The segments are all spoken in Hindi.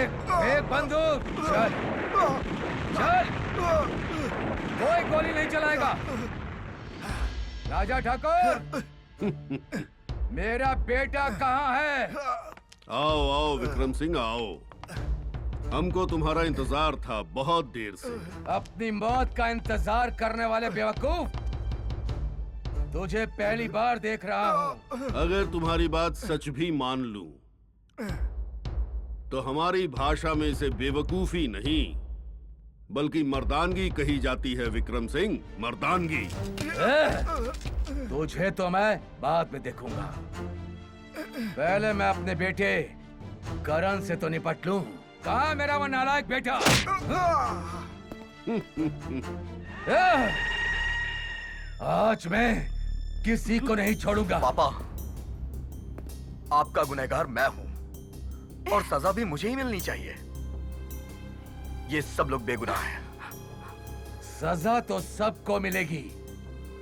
फेंक बंदूक। चल चल, कोई गोली नहीं चलाएगा। राजा ठाकुर, मेरा बेटा कहाँ है? आओ आओ विक्रम सिंह आओ। हमको तुम्हारा इंतजार था बहुत देर से। अपनी मौत का इंतजार करने वाले बेवकूफ, तुझे पहली बार देख रहा हूँ। अगर तुम्हारी बात सच भी मान लूं, तो हमारी भाषा में इसे बेवकूफी नहीं बल्कि मर्दानगी कही जाती है विक्रम सिंह, मर्दानगी। तुझे तो मैं बाद में देखूंगा। पहले मैं अपने बेटे करण से तो निपट लूं। कहाँ है मेरा वो नालायक बेटा? आज मैं किसी को नहीं छोड़ूंगा। पापा, आपका गुनहगार मैं हूं और सजा भी मुझे ही मिलनी चाहिए। ये सब लोग बेगुनाह हैं। सजा तो सबको मिलेगी,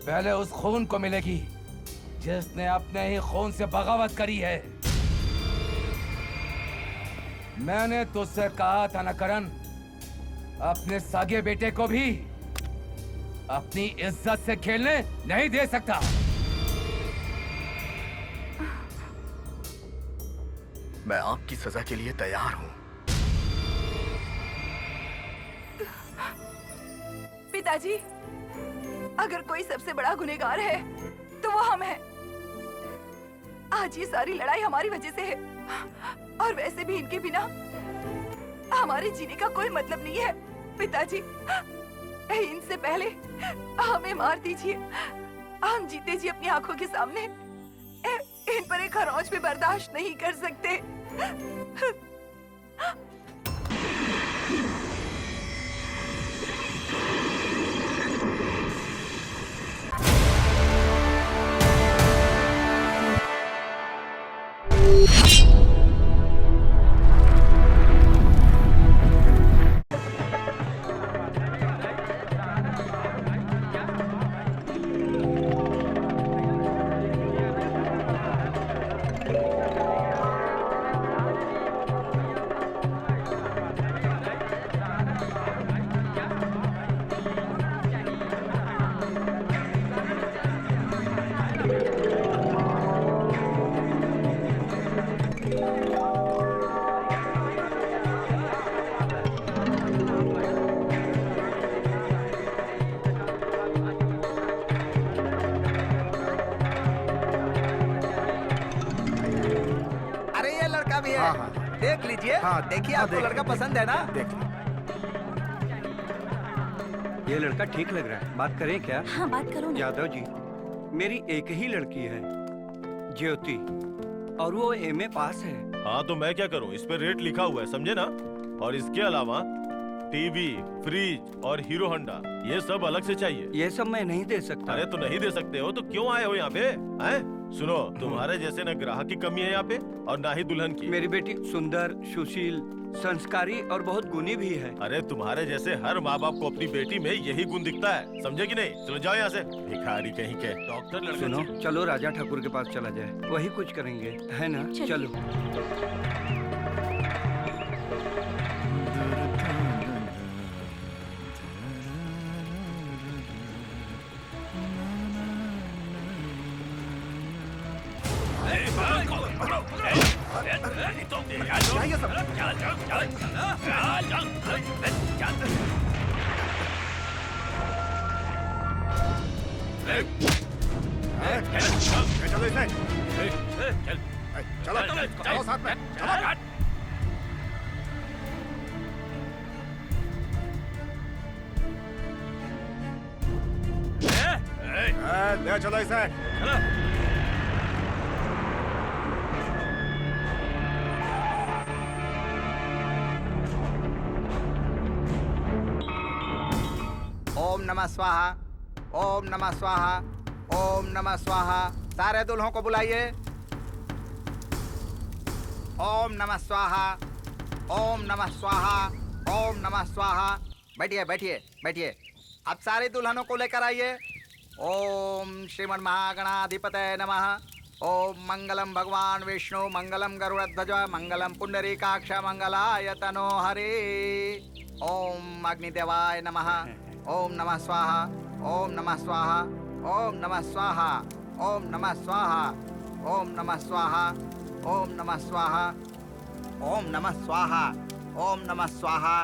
पहले उस खून को मिलेगी जिसने अपने ही खून से बगावत करी है। मैंने तुझसे कहा था न करण, अपने सागे बेटे को भी अपनी इज्जत से खेलने नहीं दे सकता। मैं आपकी सजा के लिए तैयार हूं। पिताजी, अगर कोई सबसे बड़ा गुनहगार है तो वो हम हैं। आज ये सारी लड़ाई हमारी वजह से है और वैसे भी इनके बिना हमारे जीने का कोई मतलब नहीं है। पिताजी, इनसे पहले हमें मार दीजिए। हम जीते जी अपनी आंखों के सामने इन पर एक खरोंच भी बर्दाश्त नहीं कर सकते। देख लीजिए। हाँ, देखिए आपको लड़का पसंद है ना? देख ये लड़का ठीक लग रहा है। बात करें क्या? हाँ, बात करो ना। यादव जी, मेरी एक ही लड़की है, ज्योति, और वो एमए पास है। हाँ तो मैं क्या करूँ, इस पे रेट लिखा हुआ है, समझे ना। और इसके अलावा टीवी, फ्रिज और हीरो होंडा, ये सब अलग से चाहिए। ये सब मैं नहीं दे सकता। अरे तो नहीं दे सकते हो तो क्यों आए हो यहाँ पे? हैं? सुनो, तुम्हारे जैसे न ग्राहक की कमी है यहाँ पे और ना ही दुल्हन की। मेरी बेटी सुंदर, सुशील, संस्कारी और बहुत गुणी भी है। अरे तुम्हारे जैसे हर माँ बाप को अपनी बेटी में यही गुण दिखता है, समझे कि नहीं? चलो जाओ यहाँ से, भिखारी कहीं के। डॉक्टर लड़का। सुनो, चलो राजा ठाकुर के पास चला जाए, वही कुछ करेंगे, है ना? चलो। चलो साथ में, चलो। ले चलो इसे। ओम नमः स्वाहा, ओम नमः स्वाहा, ओम नमः स्वाहा। सारे दुल्हों को बुलाइए। ओम नमः स्वाहा, ओम नमः स्वाहा, ओम नमः स्वाहा। बैठिए बैठिए बैठिए। अब सारे दुल्हनों को लेकर आइए। ओम श्रीमन महागणाधिपतये नमः। ओम मंगलम भगवान विष्णु मंगलम गरुड़ध्वज मंगलम पुंडरीकाक्ष मंगलाय तनो हरे। ओम अग्निदेवाय नमः। ओम नमः स्वाहा। ओम नमः स्वाहा। ओम नमः स्वाहा। ओम नमः स्वाहा। ओम नमः स्वाहा। ओम नमः स्वाहा। ओम नमः स्वाहा। ओम नमः स्वाहा।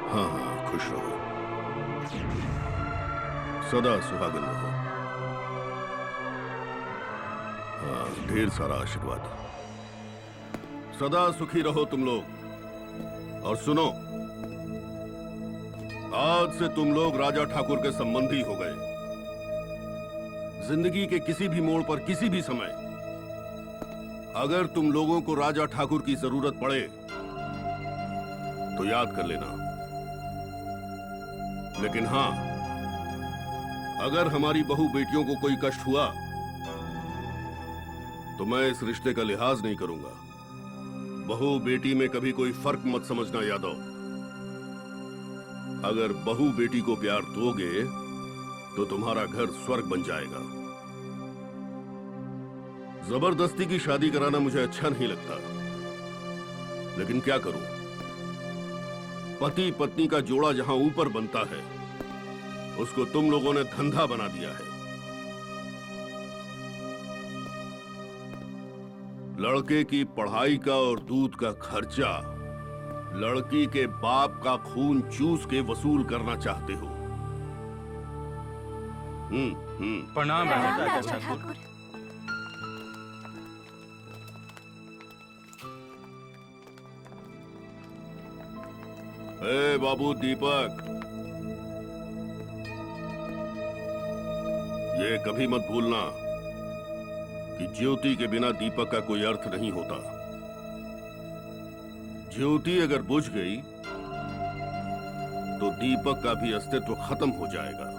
हाँ हाँ, खुश रहो, सदा सुहागन रहो। हाँ, ढेर सारा आशीर्वाद। सदा सुखी रहो तुम लोग। और सुनो, आज से तुम लोग राजा ठाकुर के संबंधी हो गए। जिंदगी के किसी भी मोड़ पर किसी भी समय अगर तुम लोगों को राजा ठाकुर की जरूरत पड़े तो याद कर लेना। लेकिन हां, अगर हमारी बहू बेटियों को कोई कष्ट हुआ तो मैं इस रिश्ते का लिहाज नहीं करूंगा। बहू बेटी में कभी कोई फर्क मत समझना यादव। अगर बहू बेटी को प्यार दोगे तो तुम्हारा घर स्वर्ग बन जाएगा। जबरदस्ती की शादी कराना मुझे अच्छा नहीं लगता, लेकिन क्या करूं? पति पत्नी का जोड़ा जहां ऊपर बनता है उसको तुम लोगों ने धंधा बना दिया है। लड़के की पढ़ाई का और दूध का खर्चा लड़की के बाप का खून चूस के वसूल करना चाहते हो। प्रणाम राजा ठाकुर। ए बाबू दीपक, ये कभी मत भूलना कि ज्योति के बिना दीपक का कोई अर्थ नहीं होता। ज्योति अगर बुझ गई तो दीपक का भी अस्तित्व खत्म हो जाएगा।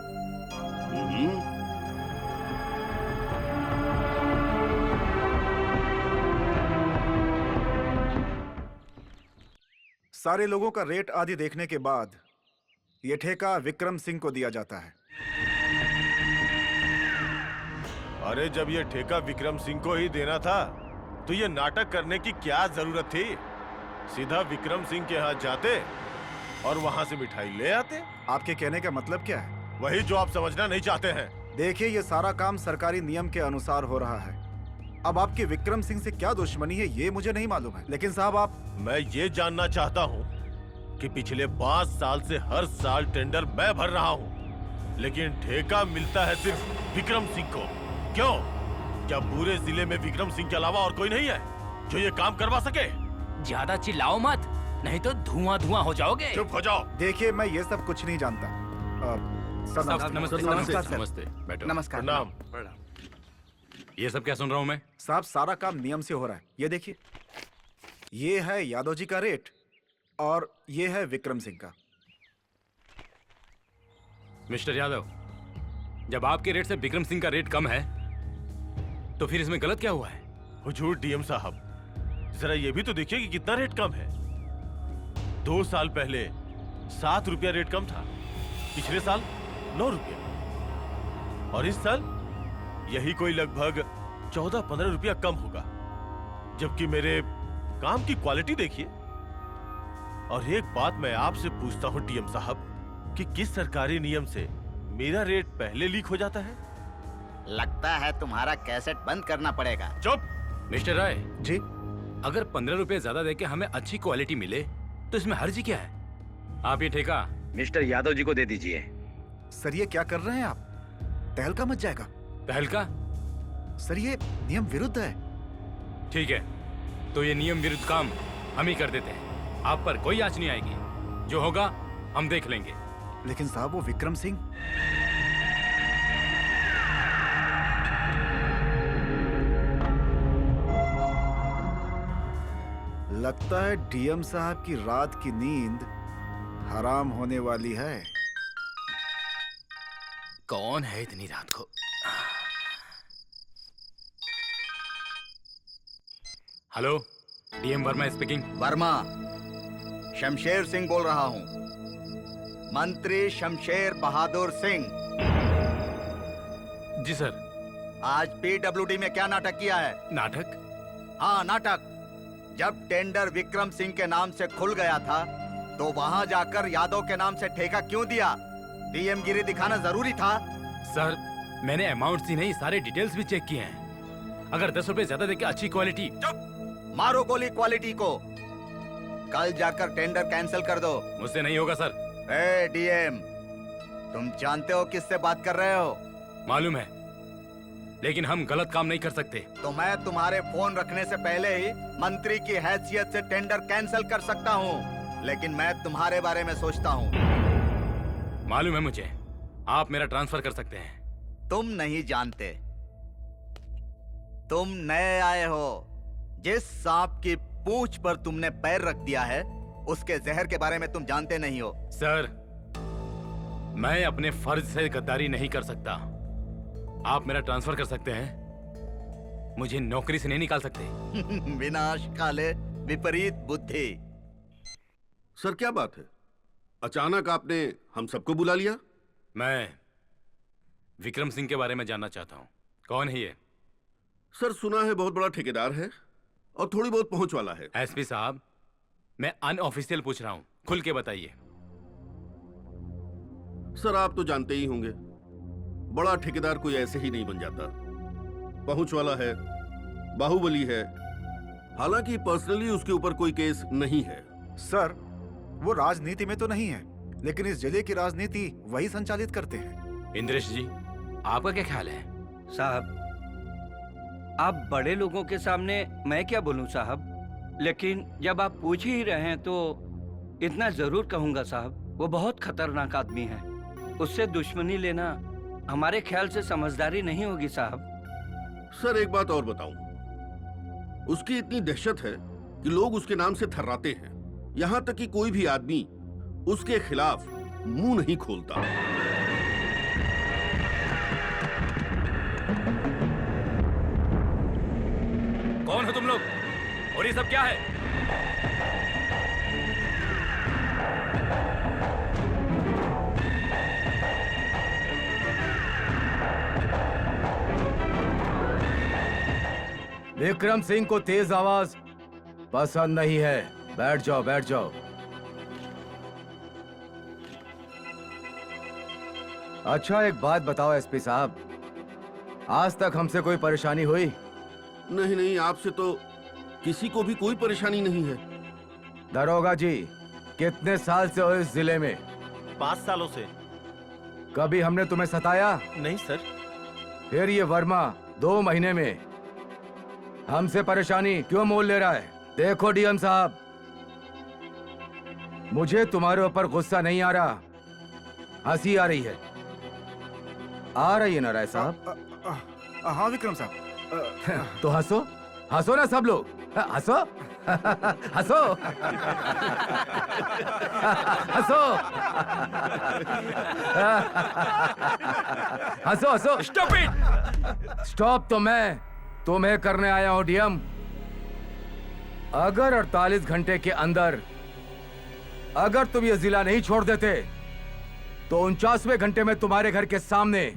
सारे लोगों का रेट आदि देखने के बाद यह ठेका विक्रम सिंह को दिया जाता है। अरे जब ये ठेका विक्रम सिंह को ही देना था तो ये नाटक करने की क्या जरूरत थी? सीधा विक्रम सिंह के यहाँ जाते और वहाँ से मिठाई ले आते। आपके कहने का मतलब क्या है? वही जो आप समझना नहीं चाहते हैं। देखिए, ये सारा काम सरकारी नियम के अनुसार हो रहा है। अब आपकी विक्रम सिंह से क्या दुश्मनी है ये मुझे नहीं मालूम है, लेकिन साहब आप... मैं ये जानना चाहता हूँ कि पिछले 5 साल से हर साल टेंडर मैं भर रहा हूँ, लेकिन ठेका मिलता है सिर्फ विक्रम सिंह को। क्यों? क्या पूरे जिले में विक्रम सिंह के अलावा और कोई नहीं है जो ये काम करवा सके? ज्यादा चिल्लाओ मत, नहीं तो धुआं धुआं हो जाओगे। चुप हो जाओ। देखिए, मैं ये सब कुछ नहीं जानता। नमस्ते। बैठो। नमस्कार। प्रणाम। ये सब क्या सुन रहा हूँ मैं? साहब, सारा काम नियम से हो रहा है। ये देखिए, ये है यादव जी का रेट और ये है विक्रम सिंह का। मिस्टर यादव, जब आपके रेट से विक्रम सिंह का रेट कम है तो फिर इसमें गलत क्या हुआ है? हुजूर डीएम साहब, जरा ये भी तो देखिए कि कितना रेट कम है। 2 साल पहले 7 रुपया रेट कम था, पिछले साल 9 रुपया, और इस साल यही कोई लगभग 14-15 रुपया कम होगा। जबकि मेरे काम की क्वालिटी देखिए। और एक बात मैं आपसे पूछता हूं डीएम साहब कि किस सरकारी नियम से मेरा रेट पहले लीक हो जाता है? लगता है तुम्हारा कैसेट बंद करना पड़ेगा। चुप! मिस्टर राय, जी। अगर 15 रुपए ज्यादा देके हमें अच्छी क्वालिटी मिले तो इसमें हर्ज क्या है? आप ये ठेका मिस्टर यादव जी को दे दीजिए। सर ये क्या कर रहे हैं आप? तहलका मच जाएगा। तहलका? सर ये नियम विरुद्ध है। ठीक है, तो ये नियम विरुद्ध काम हम ही कर देते हैं। आप पर कोई आंच नहीं आएगी। जो होगा हम देख लेंगे। लेकिन साहब वो विक्रम सिंह। लगता है डीएम साहब की रात की नींद हराम होने वाली है। कौन है इतनी रात को? Hello, DM Verma speaking. Verma, Shamsher Singh बोल रहा हूँ। मंत्री शमशेर बहादुर सिंह। जी सर। आज पीडब्ल्यूडी में क्या नाटक किया है? नाटक? हाँ, नाटक। जब टेंडर विक्रम सिंह के नाम से खुल गया था तो वहाँ जाकर यादव के नाम से ठेका क्यों दिया? डीएम गिरी दिखाना जरूरी था। सर, मैंने अमाउंट्स ही नहीं सारे डिटेल्स भी चेक किए हैं। अगर 10 रुपए ज्यादा देके अच्छी क्वालिटी। चुप! मारो गोली क्वालिटी को। कल जाकर टेंडर कैंसिल कर दो। मुझसे नहीं होगा सर। ए डीएम, तुम जानते हो किससे बात कर रहे हो? मालूम है, लेकिन हम गलत काम नहीं कर सकते। तो मैं तुम्हारे फोन रखने से पहले ही मंत्री की हैसियत से टेंडर कैंसिल कर सकता हूँ, लेकिन मैं तुम्हारे बारे में सोचता हूँ। मालूम है मुझे, आप मेरा ट्रांसफर कर सकते हैं। तुम नहीं जानते, तुम नए आए हो। जिस सांप की पूंछ पर तुमने पैर रख दिया है उसके जहर के बारे में तुम जानते नहीं हो। सर, मैं अपने फर्ज से गद्दारी नहीं कर सकता। आप मेरा ट्रांसफर कर सकते हैं, मुझे नौकरी से नहीं निकाल सकते। विनाश काले विपरीत बुद्धि। सर क्या बात है, अचानक आपने हम सबको बुला लिया? मैं विक्रम सिंह के बारे में जानना चाहता हूँ। कौन है ये? सर सुना है बहुत बड़ा ठेकेदार है और थोड़ी बहुत पहुंच वाला है। एसपी साहब, मैं अनऑफिशियल पूछ रहा हूँ, खुल के बताइए। सर आप तो जानते ही होंगे, बड़ा ठेकेदार कोई ऐसे ही नहीं बन जाता। पहुंच वाला है, बाहुबली है। हालांकि पर्सनली उसके ऊपर कोई केस नहीं है। सर वो राजनीति में तो नहीं है, लेकिन इस जिले की राजनीति वही संचालित करते हैं। इंद्रेश जी, आपका क्या ख्याल है? साहब, आप बड़े लोगों के सामने मैं क्या बोलूं साहब, लेकिन जब आप पूछ ही रहे हैं तो इतना जरूर कहूंगा साहब, वो बहुत खतरनाक आदमी है। उससे दुश्मनी लेना हमारे ख्याल से समझदारी नहीं होगी साहब। सर एक बात और बताऊं, उसकी इतनी दहशत है कि लोग उसके नाम से थर्राते हैं। यहां तक कि कोई भी आदमी उसके खिलाफ मुंह नहीं खोलता। कौन हो तुम लोग और ये सब क्या है? विक्रम सिंह को तेज आवाज पसंद नहीं है। बैठ जाओ, बैठ जाओ। अच्छा एक बात बताओ एसपी साहब, आज तक हमसे कोई परेशानी हुई? नहीं नहीं, आपसे तो किसी को भी कोई परेशानी नहीं है। दरोगा जी, कितने साल से हो इस जिले में? 5 सालों से। कभी हमने तुम्हें सताया? नहीं सर। फिर ये वर्मा 2 महीने में हमसे परेशानी क्यों मोल ले रहा है? देखो डीएम साहब, मुझे तुम्हारे ऊपर गुस्सा नहीं आ रहा, हंसी आ रही है। आ रही है ना राय साहब? हाँ विक्रम साहब। तो हंसो, हंसो ना सब लोग, हंसो हंसो हंसो हंसो हंसो। Stop it! स्टॉप तो मैं तुम्हें करने आया हूं डीएम। अगर 48 घंटे के अंदर अगर तुम ये जिला नहीं छोड़ देते तो 49वें घंटे में तुम्हारे घर के सामने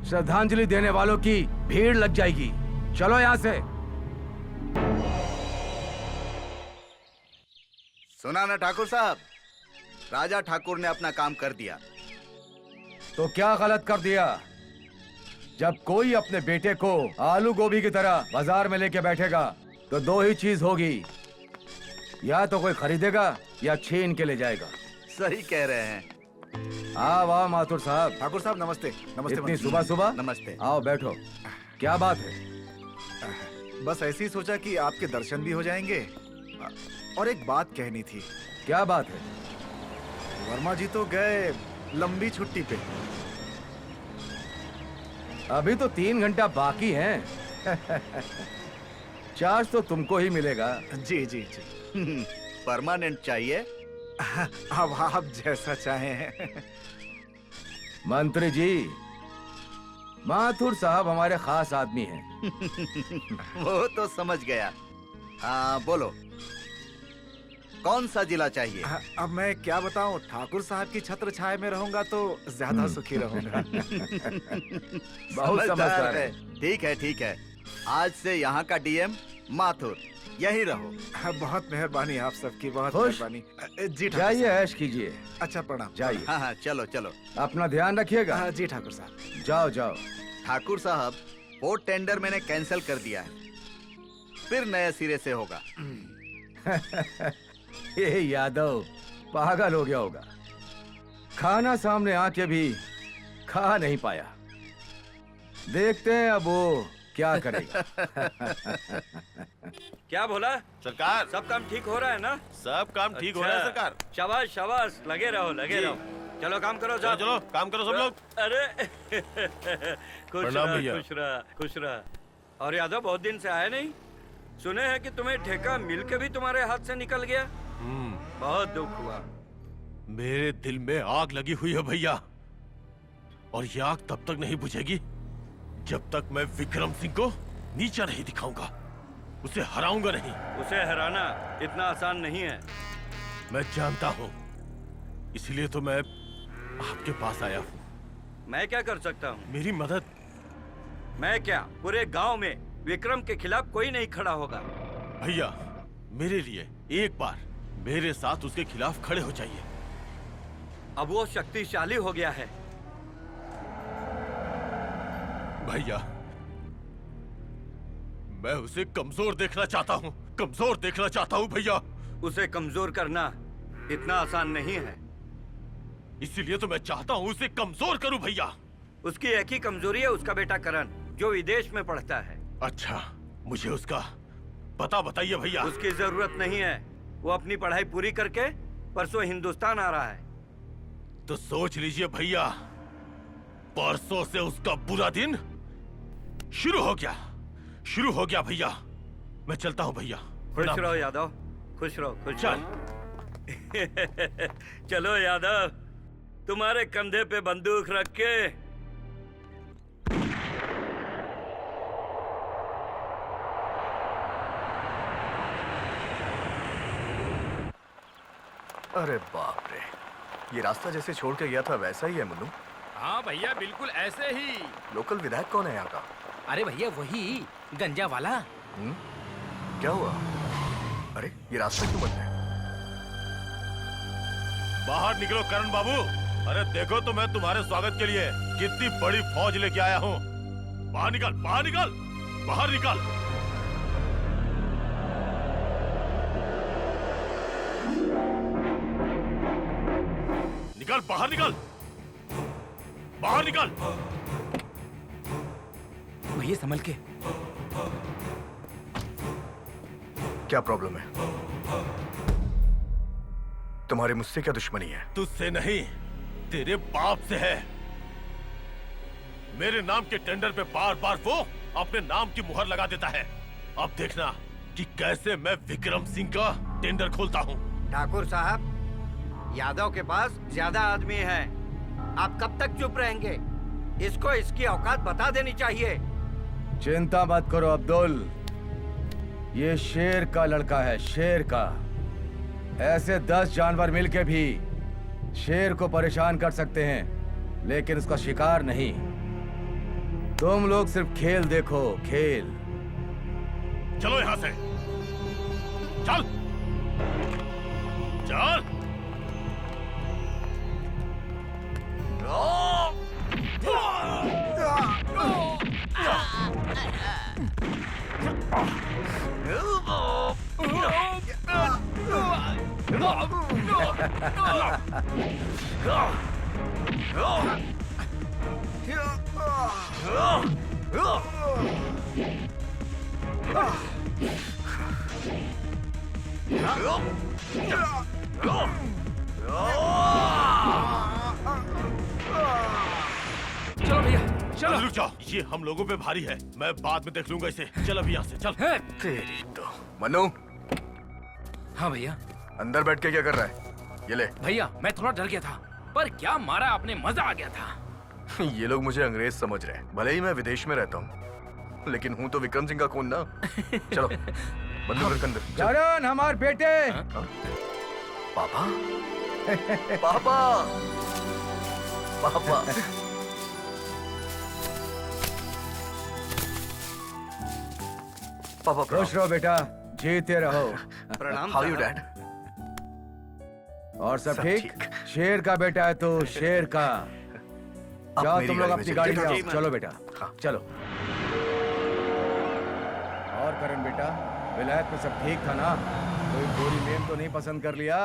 श्रद्धांजलि देने वालों की भीड़ लग जाएगी। चलो यहां से। सुना ना ठाकुर साहब, राजा ठाकुर ने अपना काम कर दिया। तो क्या गलत कर दिया? जब कोई अपने बेटे को आलू गोभी की तरह बाजार में लेके बैठेगा तो दो ही चीज होगी, या तो कोई खरीदेगा या छीन के ले जाएगा। सही कह रहे हैं। हाँ वाह माथुर साहब, ठाकुर साहब नमस्ते। नमस्ते इतनी मंत्री। सुबह सुबह नमस्ते। आओ बैठो। क्या बात है? बस ऐसे ही सोचा कि आपके दर्शन भी हो जाएंगे और एक बात कहनी थी। क्या बात है? वर्मा जी तो गए लंबी छुट्टी पे। अभी तो 3 घंटा बाकी है। चार्ज तो तुमको ही मिलेगा। जी जी जी। परमानेंट चाहिए? अब आप जैसा चाहें। मंत्री जी, माथुर साहब हमारे खास आदमी हैं। वो तो समझ गया। बोलो, कौन सा जिला चाहिए? अब मैं क्या बताऊं, ठाकुर साहब की छत्र छाया में रहूंगा तो ज्यादा सुखी रहूंगा। बहुत समझदार है। ठीक है ठीक है, आज से यहाँ का डीएम माथुर, यही रहो। बहुत मेहरबानी आप सबकी, बहुत खुश? मेहरबानी। जी ठाकुर जाइए, साहब। ऐश कीजिए। अच्छा प्रणाम। जाइए। हाँ हाँ, चलो चलो। अपना ध्यान रखिएगा। हाँ, जी ठाकुर साहब। जाओ जाओ। ठाकुर साहब, वो टेंडर मैंने कैंसिल कर दिया है, फिर नए सिरे से होगा। ये यादव पागल हो गया होगा, खाना सामने आके भी खा नहीं पाया। देखते हैं अब वो क्या करेगा। क्या बोला? सरकार, सब काम ठीक हो रहा है ना? सब काम ठीक हो रहा है सरकार। शाबाश शाबाश, लगे रहो लगे जी। रहो। चलो काम करो चलो साहब। चलो काम करो सब लोग। अरे खुश प्रणाम रहा भैया। खुश रहा खुश रहा। और यादव बहुत दिन से आए नहीं, सुने हैं कि तुम्हें ठेका मिल के भी तुम्हारे हाथ से निकल गया। बहुत दुख हुआ। मेरे दिल में आग लगी हुई है भैया, और ये आग तब तक नहीं बुझेगी जब तक मैं विक्रम सिंह को नीचा नहीं दिखाऊंगा, उसे हराऊंगा नहीं। उसे हराना इतना आसान नहीं है। मैं जानता हूँ, इसलिए तो मैं आपके पास आया हूँ। मैं क्या कर सकता हूँ? मेरी मदद। मैं क्या, पूरे गांव में विक्रम के खिलाफ कोई नहीं खड़ा होगा। भैया, मेरे लिए एक बार मेरे साथ उसके खिलाफ खड़े हो जाइए। अब वो शक्तिशाली हो गया है। भैया, मैं उसे कमजोर देखना चाहता हूँ, कमजोर देखना चाहता हूँ भैया। उसे कमजोर करना इतना आसान नहीं है। इसीलिए तो मैं चाहता हूँ उसे कमजोर करूँ भैया। उसकी एक ही कमजोरी है, उसका बेटा करण, जो विदेश में पढ़ता है। अच्छा, मुझे उसका पता बताइए भैया। उसकी जरूरत नहीं है, वो अपनी पढ़ाई पूरी करके परसों हिंदुस्तान आ रहा है। तो सोच लीजिए भैया, परसों से उसका बुरा दिन शुरू हो गया भैया। मैं चलता हूँ भैया। खुश प्रणाम। रहो यादव, खुश रहो खुश चल। रहो। चलो यादव, तुम्हारे कंधे पे बंदूक रख के अरे बाप रे, ये रास्ता जैसे छोड़ के गया था वैसा ही है मुन्नू। हाँ भैया, बिल्कुल ऐसे ही। लोकल विधायक कौन है यहाँ का? अरे भैया, वही गंजा वाला। क्या हुआ? अरे ये रास्ता क्यों बंद है? बाहर निकलो करण बाबू। अरे देखो तो मैं तुम्हारे स्वागत के लिए कितनी बड़ी फौज लेके आया हूँ। बाहर निकल, बाहर निकल, बाहर निकल। निकल, बाहर निकल, बाहर निकल। भैया संभल के। क्या प्रॉब्लम है? तुम्हारी मुझसे क्या दुश्मनी है? तुझसे नहीं, तेरे बाप से है। मेरे नाम के टेंडर पे बार बार वो अपने नाम की मुहर लगा देता है। अब देखना कि कैसे मैं विक्रम सिंह का टेंडर खोलता हूँ। ठाकुर साहब, यादव के पास ज्यादा आदमी है, आप कब तक चुप रहेंगे? इसको इसकी औकात बता देनी चाहिए। चिंता मत करो अब्दुल, ये शेर का लड़का है, शेर का। ऐसे 10 जानवर मिलके भी शेर को परेशान कर सकते हैं, लेकिन उसका शिकार नहीं। तुम लोग सिर्फ खेल देखो, खेल। चलो यहां से, चल चल। ओ! चलो भैया चलो। रुक जाओ, ये हम लोगों पे भारी है, मैं बाद में देख लूंगा इसे। चल अभी यहाँ से चल। तेरी तो। मनु, हाँ भैया। अंदर बैठ के क्या कर रहा है? ये ले। भैया मैं थोड़ा डर गया था, पर क्या मारा आपने, मजा आ गया था। ये लोग मुझे अंग्रेज समझ रहे हैं, भले ही मैं विदेश में रहता हूँ, लेकिन हूँ तो विक्रम सिंह का खून ना। चलो बंदूक रख अंदर। चल। करण, हमारे बेटे। पापा, पापा, पापा। पापा खुश रहो बेटा, जीते रहो। प्रणाम हाउ यू साहब। डैड? और सब सब ठीक? ठीक। शेर का बेटा है तो शेर का। आप जाओ मेरी तुम लोग गाड़ी में अपनी चलिए। गाड़ी में जी, आओ। मैं- चलो बेटा, हाँ। चलो। और करण बेटा, विलायत में सब ठीक था ना? कोई गोरी मेम तो नहीं पसंद कर लिया?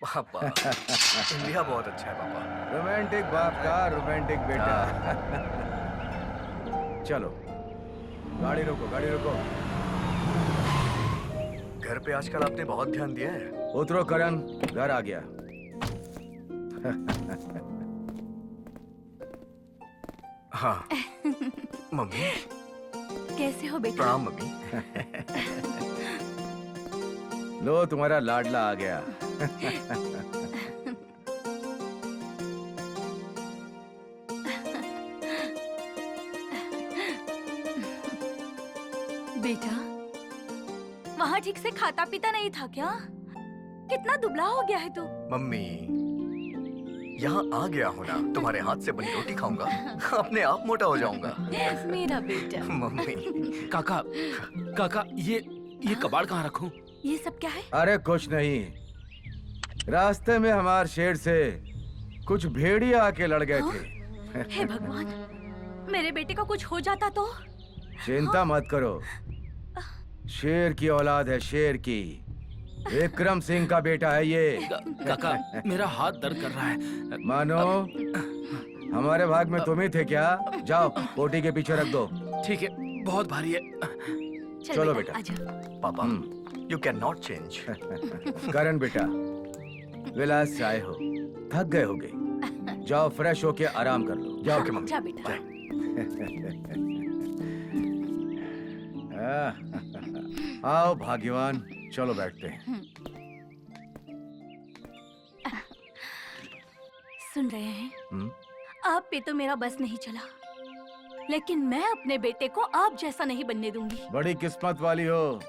पापा, इंडिया बहुत अच्छा है पापा। रोमांटिक बाप का रोमांटिक बेटा। चलो गाड़ी रोको, गाड़ी रोको। घर पे आजकल आपने बहुत ध्यान दिया है। उतरो करण, घर आ गया। हाँ मम्मी, कैसे हो बेटा? प्रणाम मम्मी। लो तुम्हारा लाडला आ गया। बेटा, वहाँ ठीक से खाता पीता नहीं था क्या? कितना दुबला हो गया है तू। मम्मी, यहाँ आ गया हूँ ना, तुम्हारे हाथ से बनी रोटी खाऊंगा, अपने आप मोटा हो जाऊंगा। मेरा बेटा। मम्मी, काका, काका ये कबाड़ कहाँ रखूं? ये सब क्या है? अरे कुछ नहीं, रास्ते में हमारे शेर से कुछ भेड़िया आके लड़ गए थे। हे भगवान, मेरे बेटे को कुछ हो जाता तो? चिंता मत करो, शेर की औलाद है, शेर की। विक्रम सिंह का बेटा है ये। काका मेरा हाथ दर्द कर रहा है। मानो हमारे भाग में तुम ही थे क्या? जाओ पोटी के पीछे रख दो। ठीक है, बहुत भारी है। चलो बेटा। आजा। पापा, यू कैन नॉट चेंज। करण बेटा, विलास से आए हो, थक गए होगे, जाओ फ्रेश होके आराम कर लो। जाओ के मम्मी। जा बेटा। आओ भाग्यवान, चलो बैठते हैं। सुन रहे हैं? हम्म? आप पे तो मेरा बस नहीं चला, लेकिन मैं अपने बेटे को आप जैसा नहीं बनने दूंगी। बड़ी किस्मत वाली हो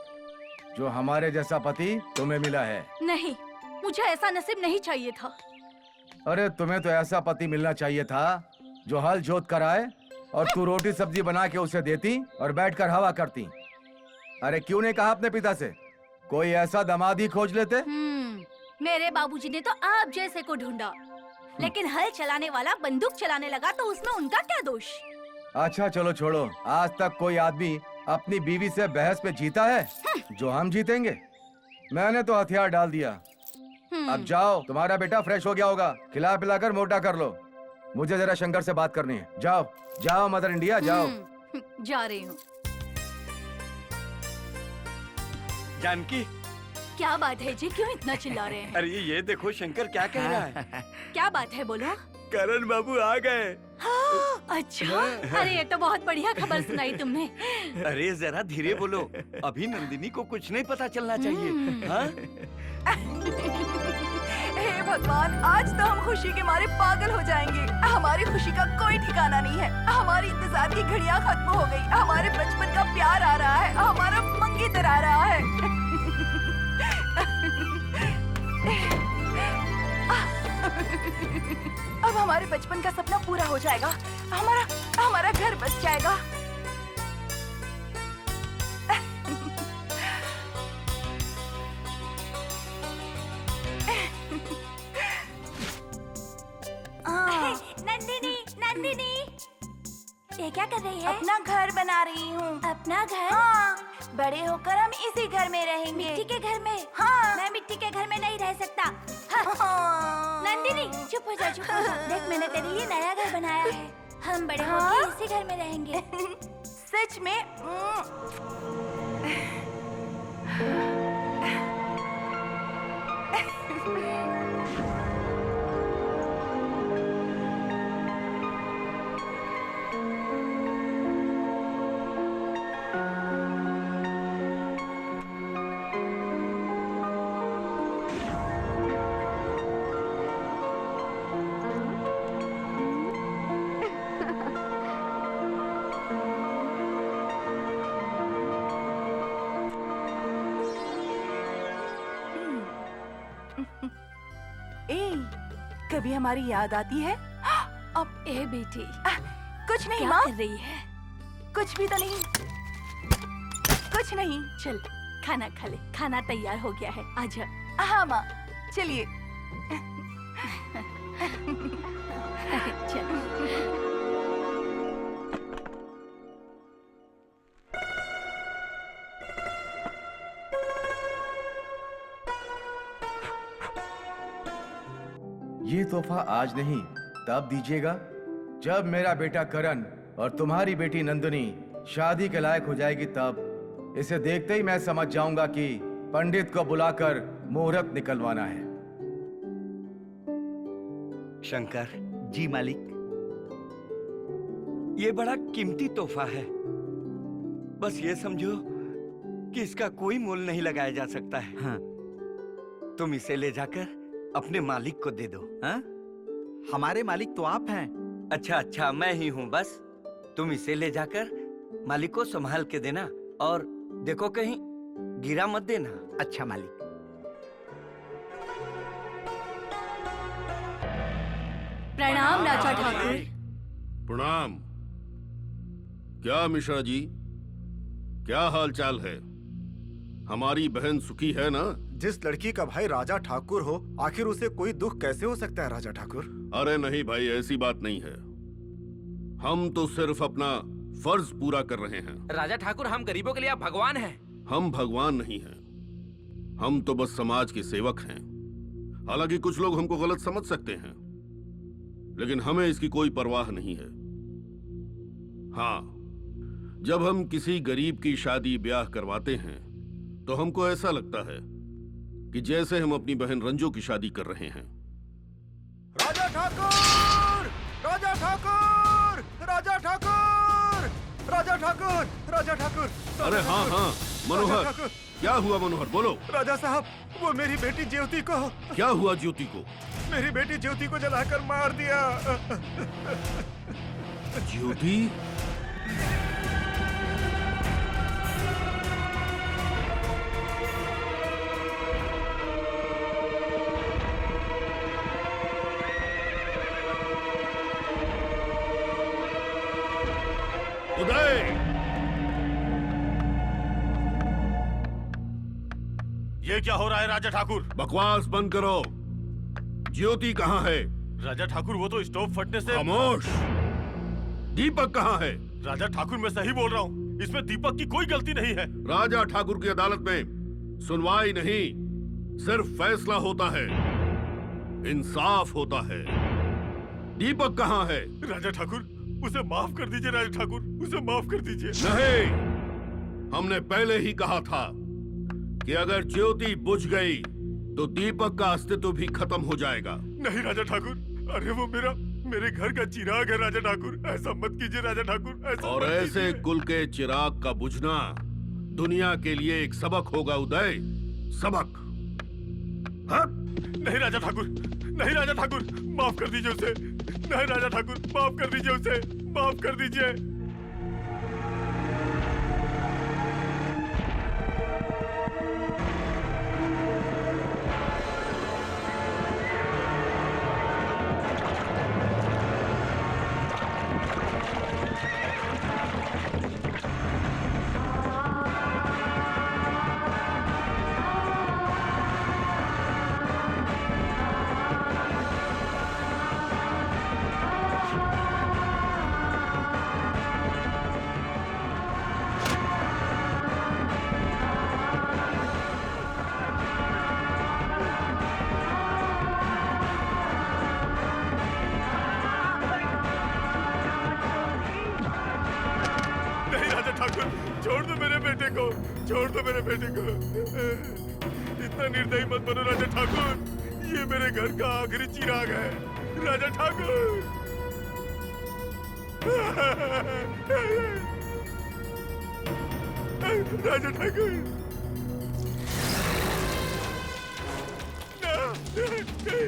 जो हमारे जैसा पति तुम्हें मिला है। नहीं, मुझे ऐसा नसीब नहीं चाहिए था। अरे तुम्हें तो ऐसा पति मिलना चाहिए था जो हल जोत कर आए और तू रोटी सब्जी बना के उसे देती और बैठकर हवा करती। अरे क्यों नहीं कहा अपने पिता से कोई ऐसा दामाद ही खोज लेते? मेरे बाबूजी ने तो आप जैसे को ढूंढा, लेकिन हल चलाने वाला बंदूक चलाने लगा तो उसमें उनका क्या दोष? अच्छा चलो छोड़ो, आज तक कोई आदमी अपनी बीवी से बहस पे जीता है जो हम जीतेंगे? मैंने तो हथियार डाल दिया। अब जाओ, तुम्हारा बेटा फ्रेश हो गया होगा, खिला पिलाकर मोटा कर लो। मुझे जरा शंकर से बात करनी है। जाओ जाओ मदर इंडिया, जाओ। जा रही हूँ। जानकी, क्या बात है जी, क्यों इतना चिल्ला रहे हैं? अरे ये देखो शंकर क्या कह रहा है। क्या बात है, बोलो। करण बाबू आ गए। अच्छा, अरे ये तो बहुत बढ़िया खबर सुनाई तुमने। अरे जरा धीरे बोलो, अभी नंदिनी को कुछ नहीं पता चलना चाहिए। हाँ? हे भगवान, आज तो हम खुशी के मारे पागल हो जाएंगे। हमारी खुशी का कोई ठिकाना नहीं है। हमारी इंतजार की घड़ियां खत्म हो गई। हमारे बचपन का प्यार आ रहा है, हमारा मंगेतर आ रहा है। अब हमारे बचपन का सपना पूरा हो जाएगा। हमारा घर बस जाएगा। नंदिनी, नंदिनी, ये क्या कर रही है? अपना घर बना रही हूँ। अपना घर? हाँ, बड़े होकर हम इसी घर में रहेंगे। मिट्टी के घर में? हाँ। मैं मिट्टी के घर में नहीं रह सकता। चुप हो जा चुप हो जा। देख मैंने तेरे लिए नया घर बनाया है। हम बड़े होकर इसी घर में रहेंगे। सच में? कभी हमारी याद आती है? अब ए बेटी कुछ नहीं क्या माँ, कर रही है? कुछ भी तो नहीं, कुछ नहीं। चल खाना खा ले, खाना तैयार हो गया है, आजा। हाँ माँ, चलिए। चल। ये तोहफा आज नहीं तब दीजिएगा जब मेरा बेटा करण और तुम्हारी बेटी नंदिनी शादी के लायक हो जाएगी, तब इसे देखते ही मैं समझ जाऊंगा कि पंडित को बुलाकर मुहूर्त निकलवाना है। शंकर जी मालिक, ये बड़ा कीमती तोहफा है। बस ये समझो कि इसका कोई मोल नहीं लगाया जा सकता है। हाँ। तुम इसे ले जाकर अपने मालिक को दे दो। हाँ? हमारे मालिक तो आप हैं। अच्छा अच्छा, मैं ही हूँ बस। तुम इसे ले जाकर मालिक को संभाल के देना, और देखो कहीं गिरा मत देना। अच्छा मालिक। प्रणाम राजा ठाकुर। प्रणाम। क्या मिश्रा जी, क्या हाल चाल है? हमारी बहन सुखी है ना? जिस लड़की का भाई राजा ठाकुर हो, आखिर उसे कोई दुख कैसे हो सकता है राजा ठाकुर? अरे नहीं भाई, ऐसी बात नहीं है। हम तो सिर्फ अपना फर्ज पूरा कर रहे हैं। राजा ठाकुर, हम गरीबों के लिए आप भगवान हैं। हम भगवान नहीं हैं, हम तो बस समाज के सेवक हैं। हालांकि कुछ लोग हमको गलत समझ सकते हैं, लेकिन हमें इसकी कोई परवाह नहीं है। हाँ, जब हम किसी गरीब की शादी ब्याह करवाते हैं तो हमको ऐसा लगता है कि जैसे हम अपनी बहन रंजू की शादी कर रहे हैं। राजा ठाकुर! राजा ठाकुर! राजा ठाकुर! राजा ठाकुर! राजा ठाकुर! अरे हाँ हाँ मनोहर, राजा ठाकुर! क्या हुआ मनोहर, बोलो। राजा साहब, वो मेरी बेटी ज्योति को। क्या हुआ ज्योति को? मेरी बेटी ज्योति को जलाकर मार दिया। ज्योति? उदय! ये क्या हो रहा है राजा ठाकुर? बकवास बंद करो। ज्योति कहाँ है? राजा ठाकुर, वो तो स्टोव फटने से। खामोश! दीपक कहाँ है? राजा ठाकुर, मैं सही बोल रहा हूँ, इसमें दीपक की कोई गलती नहीं है। राजा ठाकुर की अदालत में सुनवाई नहीं, सिर्फ फैसला होता है, इंसाफ होता है। दीपक कहाँ है? राजा ठाकुर, उसे माफ कर दीजिए। राजा ठाकुर, उसे माफ कर दीजिए। नहीं, हमने पहले ही कहा था कि अगर ज्योति बुझ गई तो दीपक का अस्तित्व भी खत्म हो जाएगा। नहीं राजा ठाकुर, अरे वो मेरे घर का चिराग है राजा ठाकुर, ऐसा मत कीजिए राजा ठाकुर, ऐसा और मत ऐसे कीजिए। कुल के चिराग का बुझना दुनिया के लिए एक सबक होगा उदय, सबक। हाँ? नहीं राजा ठाकुर, नहीं राजा ठाकुर, माफ कर दीजिए उसे। नहीं राजा ठाकुर, माफ कर दीजिए उसे, माफ कर दीजिए। बेटे को, छोड़ दो मेरे बेटे को। इतना निर्दयी मत बनो राजा ठाकुर, ये मेरे घर का आखिरी चिराग है। राजा ठाकुर, राजा ठाकुर, नहीं, नहीं,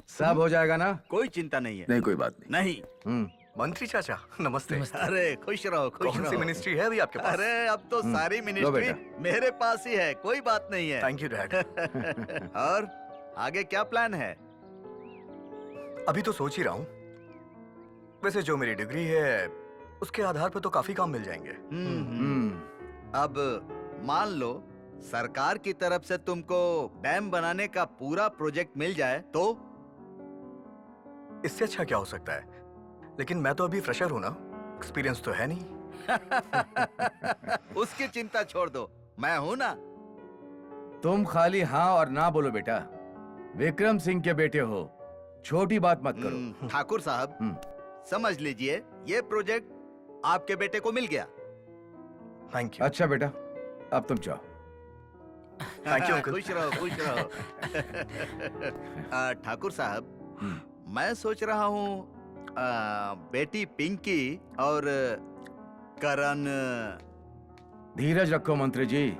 सब हो जाएगा ना? कोई चिंता नहीं है। नहीं, कोई बात नहीं। नहीं। मंत्री चाचा नमस्ते। अरे खुश रहो, खुश कौन सी रहो। मिनिस्ट्री है अभी आपके पास? अरे अब तो सारी मिनिस्ट्री बेटा। मेरे पास ही है, कोई बात नहीं है। Thank you dad. और आगे क्या प्लान है? अभी तो सोच ही रहा हूँ। वैसे जो मेरी डिग्री है उसके आधार पर तो काफी काम मिल जाएंगे। अब मान लो सरकार की तरफ से तुमको डैम बनाने का पूरा प्रोजेक्ट मिल जाए तो? इससे अच्छा क्या हो सकता है? लेकिन मैं तो अभी फ्रेशर हूँ ना, एक्सपीरियंस तो है नहीं। उसकी चिंता छोड़ दो, मैं हूं ना। तुम खाली हाँ और ना बोलो बेटा। विक्रम सिंह के बेटे हो, छोटी बात मत करो। ठाकुर साहब, समझ लीजिए ये प्रोजेक्ट आपके बेटे को मिल गया। Thank you. अच्छा बेटा, अब तुम जाओ। Thank you uncle. खुश रहो, खुश रहो। ठाकुर साहब, मैं सोच रहा हूँ बेटी पिंकी और करण। धीरज रखो मंत्री जी,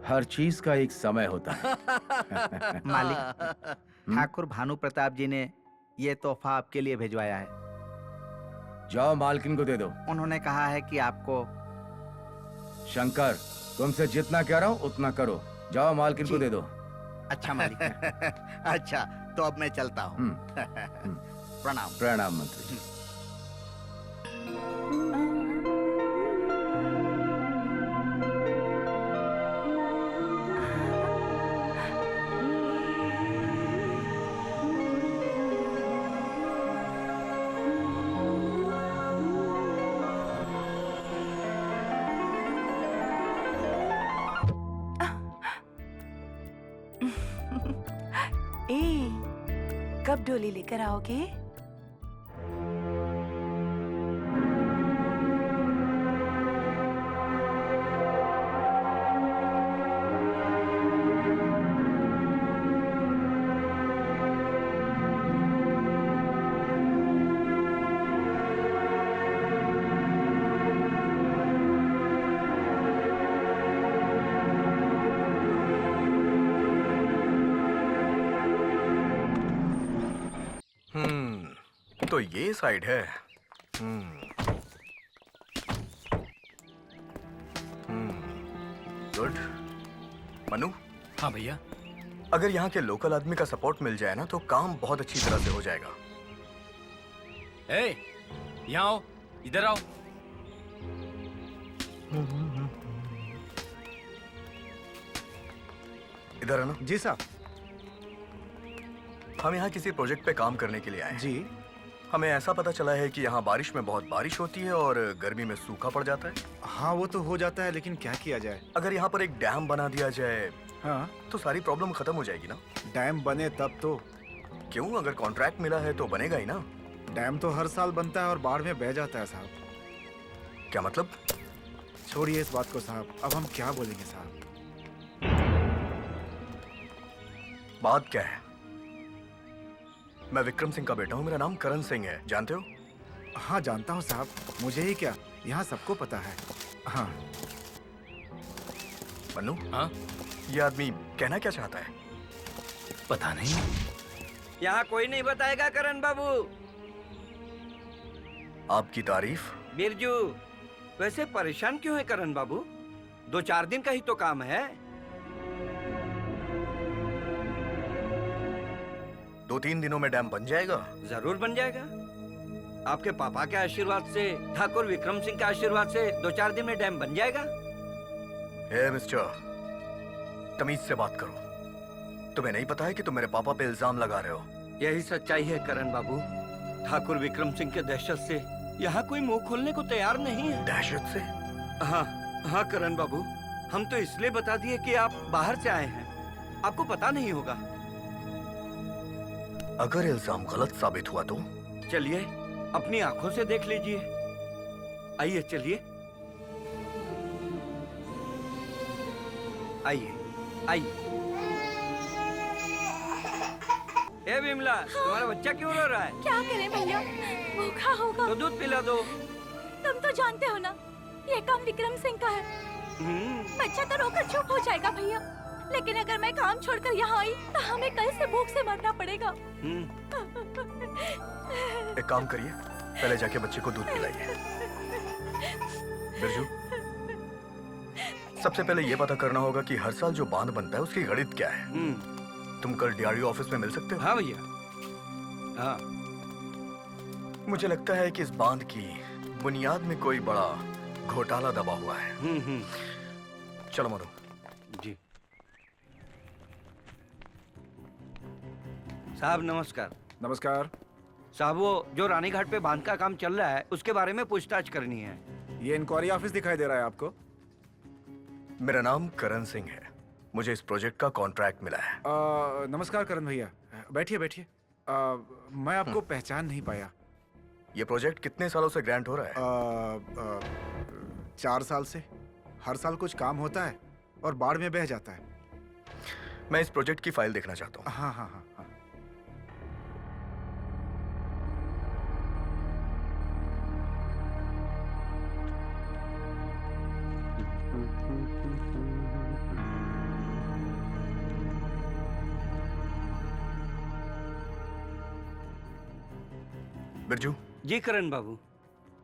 हर चीज का एक समय होता है। मालिक, ठाकुर भानु प्रताप जी ने ये तोहफा आपके लिए भिजवाया है। जाओ मालकिन को दे दो। उन्होंने कहा है कि आपको। शंकर, तुमसे जितना कह रहा हूँ उतना करो। जाओ मालकिन को दे दो। अच्छा मालिक। अच्छा, तो अब मैं चलता हूँ। प्रणाम। प्रणाम मंत्री जी। कब डोली लेकर आओगे? तो ये साइड है। गुड। मनु। हाँ भैया। अगर यहाँ के लोकल आदमी का सपोर्ट मिल जाए ना तो काम बहुत अच्छी तरह से हो जाएगा। ए, यहाँ आओ, इधर आओ। इधर है ना? जी साहब। हम यहाँ किसी प्रोजेक्ट पे काम करने के लिए आए हैं। जी। हमें ऐसा पता चला है कि यहाँ बारिश में बहुत बारिश होती है और गर्मी में सूखा पड़ जाता है। हाँ वो तो हो जाता है, लेकिन क्या किया जाए? अगर यहाँ पर एक डैम बना दिया जाए हाँ तो सारी प्रॉब्लम खत्म हो जाएगी ना? डैम बने तब तो। क्यों? अगर कॉन्ट्रैक्ट मिला है तो बनेगा ही ना। डैम तो हर साल बनता है और बाढ़ में बह जाता है साहब। क्या मतलब? छोड़िए इस बात को साहब, अब हम क्या बोलेंगे साहब? बात क्या है? मैं विक्रम सिंह का बेटा हूँ, मेरा नाम करण सिंह है, जानते हो? हाँ जानता हूँ साहब, मुझे ही क्या, यहाँ सबको पता है। हाँ। मन्नू, हाँ? ये आदमी कहना क्या चाहता है? पता नहीं। यहाँ कोई नहीं बताएगा करण बाबू। आपकी तारीफ। बिरजू, वैसे परेशान क्यों है करण बाबू? 2-4 दिन का ही तो काम है। 2-3 दिनों में डैम बन जाएगा? जरूर बन जाएगा। आपके पापा के आशीर्वाद से, ठाकुर विक्रम सिंह के आशीर्वाद से 2-4 दिन में डैम बन जाएगा। हे मिस्टर, तमीज से बात करो। तुम्हें नहीं पता है कि तुम मेरे पापा पे इल्जाम लगा रहे हो? यही सच्चाई है करण बाबू। ठाकुर विक्रम सिंह के दहशत से यहाँ कोई मुंह खोलने को तैयार नहीं है। दहशत से? हाँ हाँ करण बाबू, हम तो इसलिए बता दिए कि आप बाहर से आए हैं, आपको पता नहीं होगा। अगर इल्जाम गलत साबित हुआ तो? चलिए अपनी आंखों से देख लीजिए। आइए चलिए, आइए आइए। ए विमला, तुम्हारा बच्चा क्यों रो रहा है? क्या करें भैया, भूखा होगा। तो दूध पिला दो। तुम तो जानते हो ना, ये काम विक्रम सिंह का है। बच्चा तो रोकर चुप हो जाएगा भैया, लेकिन अगर मैं काम छोड़कर यहाँ आई तो हमें कल से भूख से मरना पड़ेगा। एक काम करिए, पहले जाके बच्चे को दूध पिलाइए। बिरजू, सबसे पहले ये पता करना होगा कि हर साल जो बांध बनता है उसकी गणित क्या है। तुम कल डीआरडीओ ऑफिस में मिल सकते हो? हाँ भैया, हाँ। मुझे लगता है कि इस बांध की बुनियाद में कोई बड़ा घोटाला दबा हुआ है। चलो मधु। जी साहब नमस्कार। नमस्कार साहब, वो जो रानीघाट पे बांध का काम चल रहा है उसके बारे में पूछताछ करनी है। ये इंक्वायरी ऑफिस दिखाई दे रहा है आपको? मेरा नाम करण सिंह है, मुझे इस प्रोजेक्ट का कॉन्ट्रैक्ट मिला है। नमस्कार करण भैया, बैठिए बैठिए। मैं आपको पहचान नहीं पाया। ये प्रोजेक्ट कितने सालों से ग्रांट हो रहा है? 4 साल से। हर साल कुछ काम होता है और बाढ़ में बह जाता है। मैं इस प्रोजेक्ट की फाइल देखना चाहता हूँ। हाँ हाँ हाँ हाँ। बिरजू। जी करण बाबू।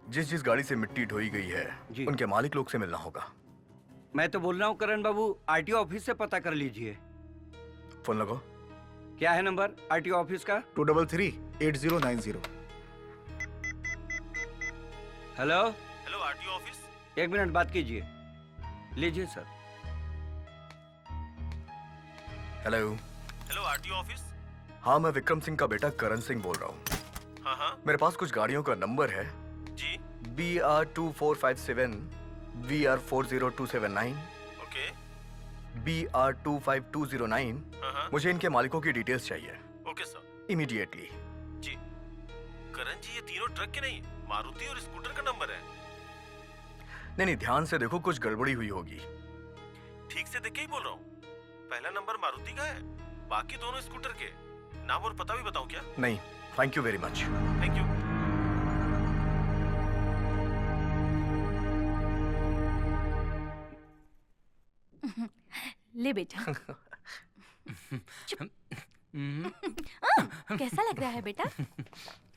जिस गाड़ी से मिट्टी ढोई गई है उनके मालिक लोग से मिलना होगा। मैं तो बोल रहा हूँ करण बाबू, आरटीओ ऑफिस से पता कर लीजिए। फोन लगाओ। क्या है नंबर आरटीओ ऑफिस का? 233-8090। Hello hello RTO office. 1 minute बात कीजिए। लीजिए sir. Hello. Hello RTO office. हाँ, मैं विक्रम सिंह का बेटा करण सिंह बोल रहा हूँ। हाँ। मेरे पास कुछ गाड़ियों का नंबर है जी। BR2457, BR40279, okay. BR25209। मुझे इनके मालिकों की डिटेल्स चाहिए। Okay sir. इमीडिएटली। जी। करण जी, ये तीनों ट्रक के नहीं, मारुति और स्कूटर का नंबर है। नहीं, ध्यान से देखो, कुछ गड़बड़ी हुई होगी। ठीक से देख के ही बोल रहा हूँ। पहला नंबर मारुति का है, बाकी दोनों स्कूटर के। नाम और पता भी बताऊं क्या? नहीं, thank you very much. Thank you. ले बेटा। कैसा लग रहा है बेटा?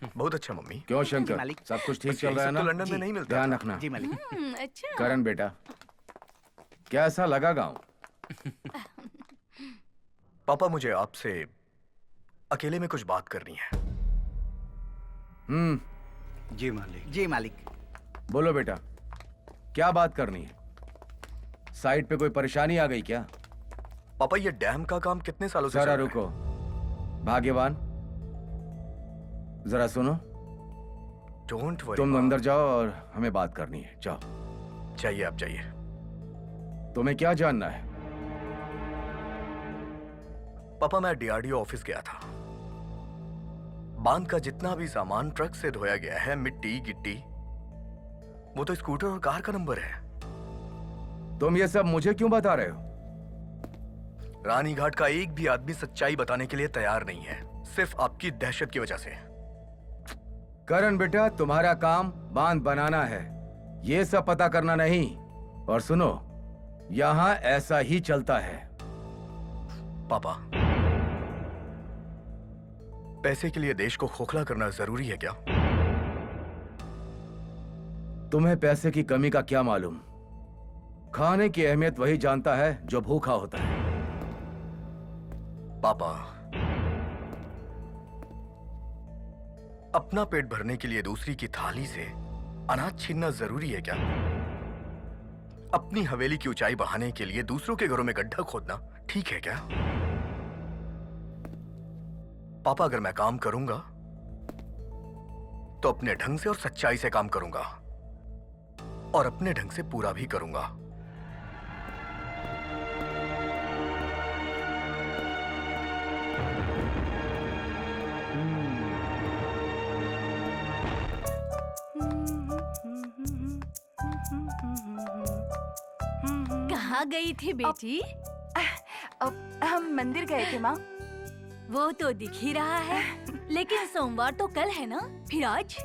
बहुत अच्छा मम्मी। क्यों शंकर, सब कुछ ठीक चल रहा है ना? तो लंदन में नहीं मिलता। ध्यान रखना। जी मालिक। अच्छा। करण बेटा, कैसा लगा गांव? पापा, मुझे आपसे अकेले में कुछ बात करनी है। जी मालिक। जी मालिक। बोलो बेटा, क्या बात करनी है? साइड पे कोई परेशानी आ गई क्या? पापा, ये डैम का काम कितने सालों से? जरा रुको भाग्यवान, जरा सुनो। Don't worry. तुम अंदर जाओ और हमें बात करनी है। जाओ। चाहिए, आप जाइए। तुम्हें क्या जानना है? पापा, मैं डीआरडीओ ऑफिस गया था। बांध का जितना भी सामान ट्रक से धोया गया है, मिट्टी गिट्टी, वो तो स्कूटर और कार का नंबर है। तुम ये सब मुझे क्यों बता रहे हो? रानीघाट का एक भी आदमी सच्चाई बताने के लिए तैयार नहीं है, सिर्फ आपकी दहशत की वजह से। करण बेटा, तुम्हारा काम बांध बनाना है, ये सब पता करना नहीं। और सुनो, यहाँ ऐसा ही चलता है। पापा, पैसे के लिए देश को खोखला करना जरूरी है क्या? तुम्हें पैसे की कमी का क्या मालूम? खाने की अहमियत वही जानता है जो भूखा होता है। पापा, अपना पेट भरने के लिए दूसरी की थाली से अनाज छीनना जरूरी है क्या? अपनी हवेली की ऊंचाई बढ़ाने के लिए दूसरों के घरों में गड्ढा खोदना ठीक है क्या? पापा, अगर मैं काम करूंगा तो अपने ढंग से और सच्चाई से काम करूंगा, और अपने ढंग से पूरा भी करूंगा। कहाँ गई थी बेटी? अब हम मंदिर गए थे माँ। वो तो दिख ही रहा है, लेकिन सोमवार तो कल है ना, फिर आज?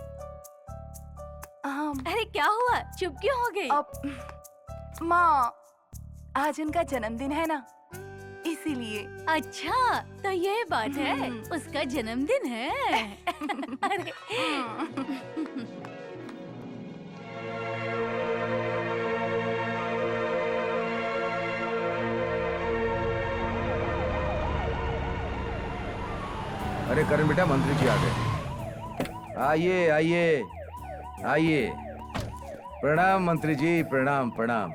अरे क्या हुआ, चुप क्यों हो गई? अब माँ, आज उनका जन्मदिन है ना, इसीलिए। अच्छा, तो ये बात है, उसका जन्मदिन है। अरे अरे करण बेटा, मंत्री जी आ गए। आइए आइए आइए। प्रणाम मंत्री जी, प्रणाम प्रणाम।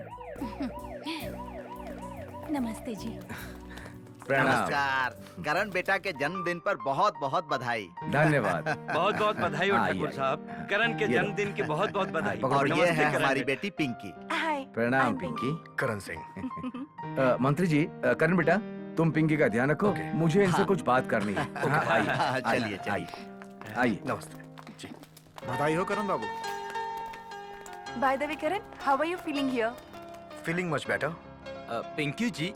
नमस्ते जी। प्रणाम। नमस्कार। करण बेटा के जन्मदिन पर बहुत बहुत बधाई। धन्यवाद। बहुत बहुत बधाई हो ठाकुर साहब, करण के ये लो। जन्मदिन की बहुत बहुत बधाई। और ये नमस्ते है करण हमारी बेटा। बेटी पिंकी। हाय। प्रणाम पिंकी। करण सिंह। मंत्री जी, करण बेटा तुम पिंकी का ध्यान रखो, मुझे इनसे कुछ बात करनी है। हाँ, आइए चलिए चलिए। आइए आइए। नमस्ते जी। बधाई हो करण बाबू। By the way Karan, how are you feeling here? Feeling much better. Pinky ji,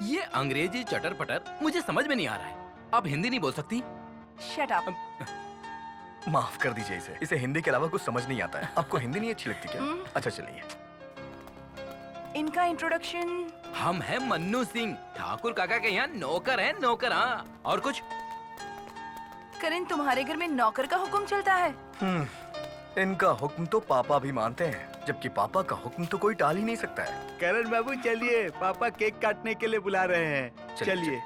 ये अंग्रेजी चटर पटर मुझे समझ में नहीं आ रहा है। आप हिंदी नहीं बोल सकती? Shut up. माफ कर दीजिए इसे, इसे हिंदी के अलावा कुछ समझ नहीं आता है। आपको हिंदी नहीं अच्छी लगती क्या? अच्छा चलिए। इनका इंट्रोडक्शन। हम हैं मन्नू सिंह, ठाकुर काका के यहाँ नौकर हैं, नौकर। हाँ, और कुछ? करण, तुम्हारे घर में नौकर का हुक्म चलता है? इनका हुक्म तो पापा भी मानते हैं, जबकि पापा का हुक्म तो कोई टाल ही नहीं सकता है। करण बाबू चलिए, पापा केक काटने के लिए बुला रहे हैं। चलिए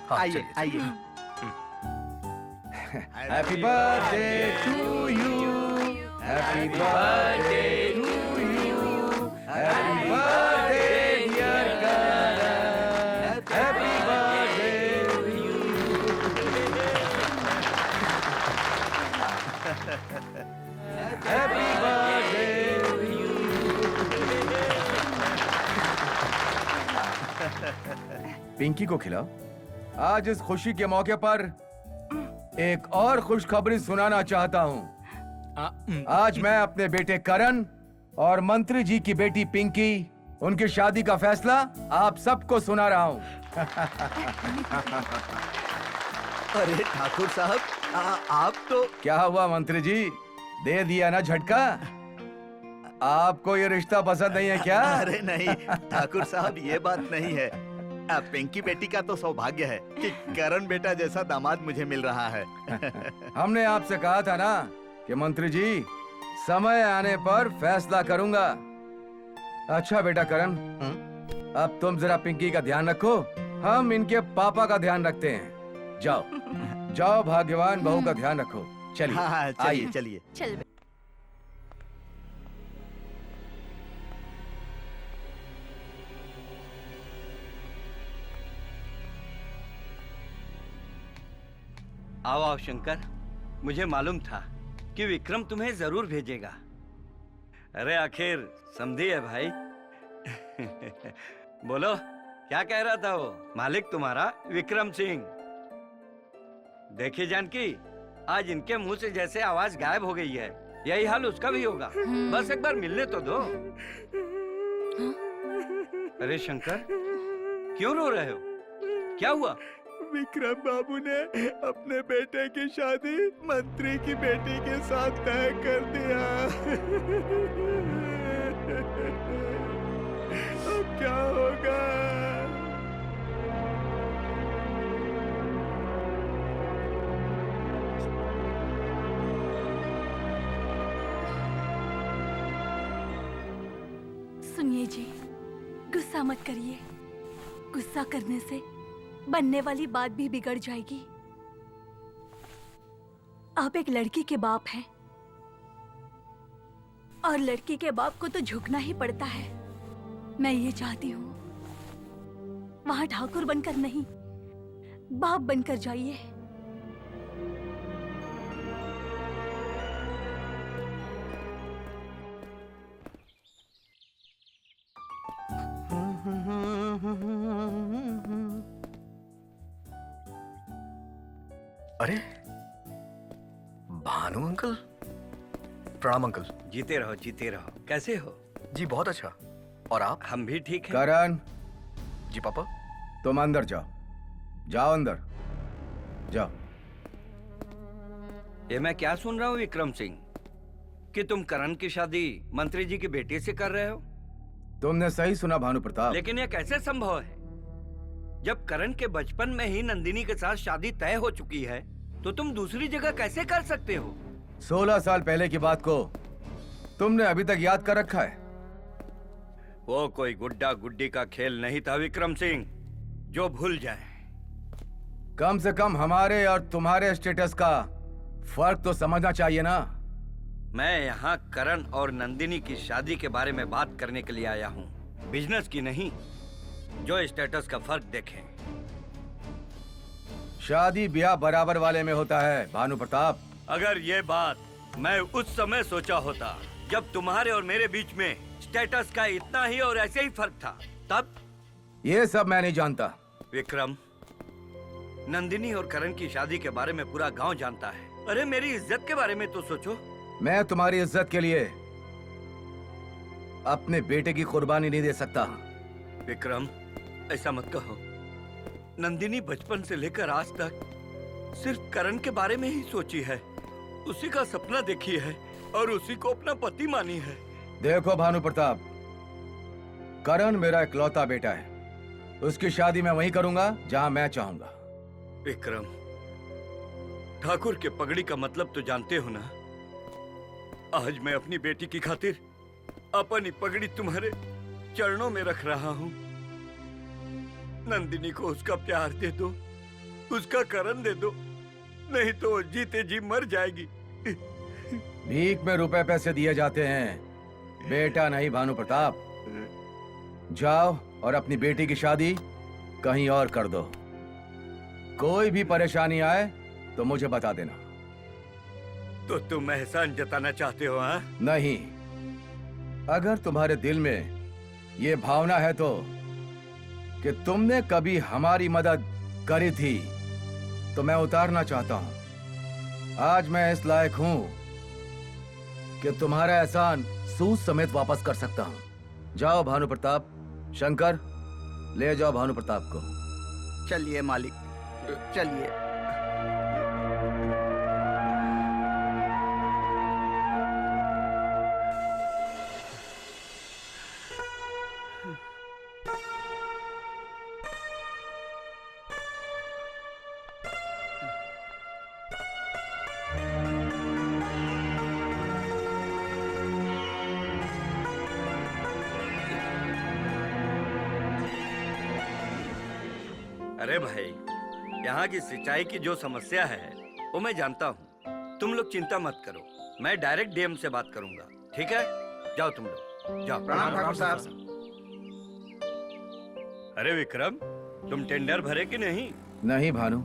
हाँ, आइए चलिए, आइए। Happy birthday to you, happy birthday to you, happy birthday dear Karan, happy birthday to you. Happy birthday to you. Pinky को खिलाओ। आज इस खुशी के मौके पर एक और खुशखबरी सुनाना चाहता हूँ। आज मैं अपने बेटे करण और मंत्री जी की बेटी पिंकी, उनकी शादी का फैसला आप सबको सुना रहा हूँ। अरे ठाकुर साहब, आप तो। क्या हुआ मंत्री जी, दे दिया ना झटका? आपको ये रिश्ता पसंद नहीं है क्या? अरे नहीं ठाकुर साहब, ये बात नहीं है। पिंकी बेटी का तो सौभाग्य है कि करण बेटा जैसा दामाद मुझे मिल रहा है। हमने आपसे कहा था ना कि मंत्री जी, समय आने पर फैसला करूंगा। अच्छा बेटा करण, अब तुम जरा पिंकी का ध्यान रखो, हम इनके पापा का ध्यान रखते हैं। जाओ जाओ, भाग्यवान बहू का ध्यान रखो। चलिए हाँ, चलिए आइए। चलिए। चल बे- आओ आओ शंकर, मुझे मालूम था कि विक्रम तुम्हें जरूर भेजेगा। अरे आखिर समझी है भाई। बोलो, क्या कह रहा था वो मालिक तुम्हारा विक्रम सिंह? देखिए जानकी, आज इनके मुंह से जैसे आवाज गायब हो गई है, यही हाल उसका भी होगा। बस एक बार मिलने तो दो। अरे शंकर, क्यों रो रहे हो? क्या हुआ? विक्रम बाबू ने अपने बेटे की शादी मंत्री की बेटी के साथ तय कर दिया। अब क्या होगा? सुनिए जी, गुस्सा मत करिए। गुस्सा करने से बनने वाली बात भी बिगड़ जाएगी। आप एक लड़की के बाप हैं और लड़की के बाप को तो झुकना ही पड़ता है। मैं ये चाहती हूँ वहां ठाकुर बनकर नहीं, बाप बनकर जाइए। अरे भानु अंकल, प्रणाम अंकल। जीते रहो जीते रहो। कैसे हो? जी बहुत अच्छा। और आप? हम भी ठीक हैं। करण, जी पापा। तुम अंदर जाओ, जाओ अंदर जाओ। ये मैं क्या सुन रहा हूँ विक्रम सिंह, कि तुम करण की शादी मंत्री जी के बेटे से कर रहे हो? तुमने सही सुना भानु प्रताप। लेकिन ये कैसे संभव है? जब करण के बचपन में ही नंदिनी के साथ शादी तय हो चुकी है, तो तुम दूसरी जगह कैसे कर सकते हो? 16 साल पहले की बात को तुमने अभी तक याद कर रखा है? वो कोई गुड्डा गुड्डी का खेल नहीं था विक्रम सिंह, जो भूल जाए। कम से कम हमारे और तुम्हारे स्टेटस का फर्क तो समझना चाहिए ना। मैं यहाँ करण और नंदिनी की शादी के बारे में बात करने के लिए आया हूँ, बिजनेस की नहीं। जो स्टेटस का फर्क देखें। शादी ब्याह बराबर वाले में होता है भानु प्रताप। अगर ये बात मैं उस समय सोचा होता जब तुम्हारे और मेरे बीच में स्टेटस का इतना ही और ऐसे ही फर्क था, तब। ये सब मैं नहीं जानता विक्रम, नंदिनी और करण की शादी के बारे में पूरा गांव जानता है। अरे मेरी इज्जत के बारे में तो सोचो। मैं तुम्हारी इज्जत के लिए अपने बेटे की कुर्बानी नहीं दे सकता। विक्रम, ऐसा मत कहो। नंदिनी बचपन से लेकर आज तक सिर्फ करण के बारे में ही सोची है, उसी का सपना देखी है और उसी को अपना पति मानी है। देखो भानु प्रताप, करण मेरा इकलौता बेटा है। उसकी शादी मैं वहीं करूंगा जहां मैं चाहूंगा। विक्रम, ठाकुर के पगड़ी का मतलब तो जानते हो ना। आज मैं अपनी बेटी की खातिर अपनी पगड़ी तुम्हारे चरणों में रख रहा हूँ। नंदिनी को उसका प्यार दे दो, उसका करण दे दो, नहीं तो वो जीते जी मर जाएगी। भीख में रुपए पैसे दिए जाते हैं, बेटा नहीं भानु प्रताप। जाओ और अपनी बेटी की शादी कहीं और कर दो। कोई भी परेशानी आए तो मुझे बता देना। तो तुम एहसान जताना चाहते हो? हाँ? नहीं, अगर तुम्हारे दिल में ये भावना है तो कि तुमने कभी हमारी मदद करी थी, तो मैं उतारना चाहता हूं। आज मैं इस लायक हूं कि तुम्हारा एहसान सूद समेत वापस कर सकता हूं। जाओ भानु प्रताप। शंकर, ले जाओ भानु प्रताप को। चलिए मालिक, चलिए। अरे भाई, यहाँ की सिंचाई की जो समस्या है वो मैं जानता हूँ। तुम लोग चिंता मत करो, मैं डायरेक्ट डीएम से बात करूंगा। ठीक है, जाओ तुम लोग जाओ। प्रणाम ठाकुर साहब। अरे विक्रम, तुम टेंडर भरे कि नहीं? नहीं भानु,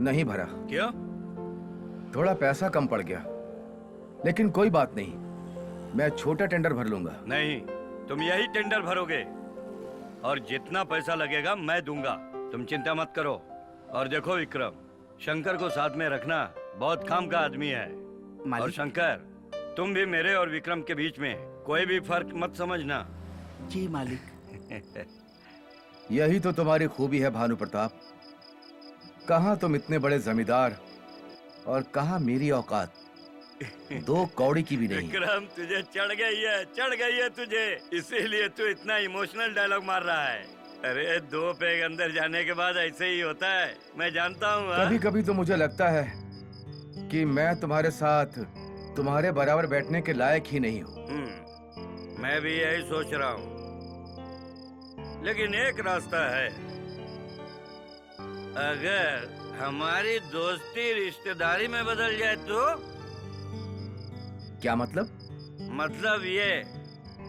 नहीं भरा। क्यों? थोड़ा पैसा कम पड़ गया, लेकिन कोई बात नहीं, मैं छोटा टेंडर भर लूंगा। नहीं, तुम यही टेंडर भरोगे और जितना पैसा लगेगा मैं दूंगा। तुम चिंता मत करो। और देखो विक्रम, शंकर को साथ में रखना, बहुत काम का आदमी है। और शंकर, तुम भी मेरे और विक्रम के बीच में कोई भी फर्क मत समझना। जी मालिक। यही तो तुम्हारी खूबी है भानु प्रताप। कहाँ तुम इतने बड़े जमींदार और कहाँ मेरी औकात, दो कौड़ी की भी नहीं। विक्रम, तुझे चढ़ गई है तुझे, इसीलिए तू इतना इमोशनल डायलॉग मार रहा है। अरे 2 पैग अंदर जाने के बाद ऐसे ही होता है, मैं जानता हूँ। कभी कभी तो मुझे लगता है कि मैं तुम्हारे साथ तुम्हारे बराबर बैठने के लायक ही नहीं हूँ। मैं भी यही सोच रहा हूँ, लेकिन एक रास्ता है। अगर हमारी दोस्ती रिश्तेदारी में बदल जाए तो? क्या मतलब? मतलब ये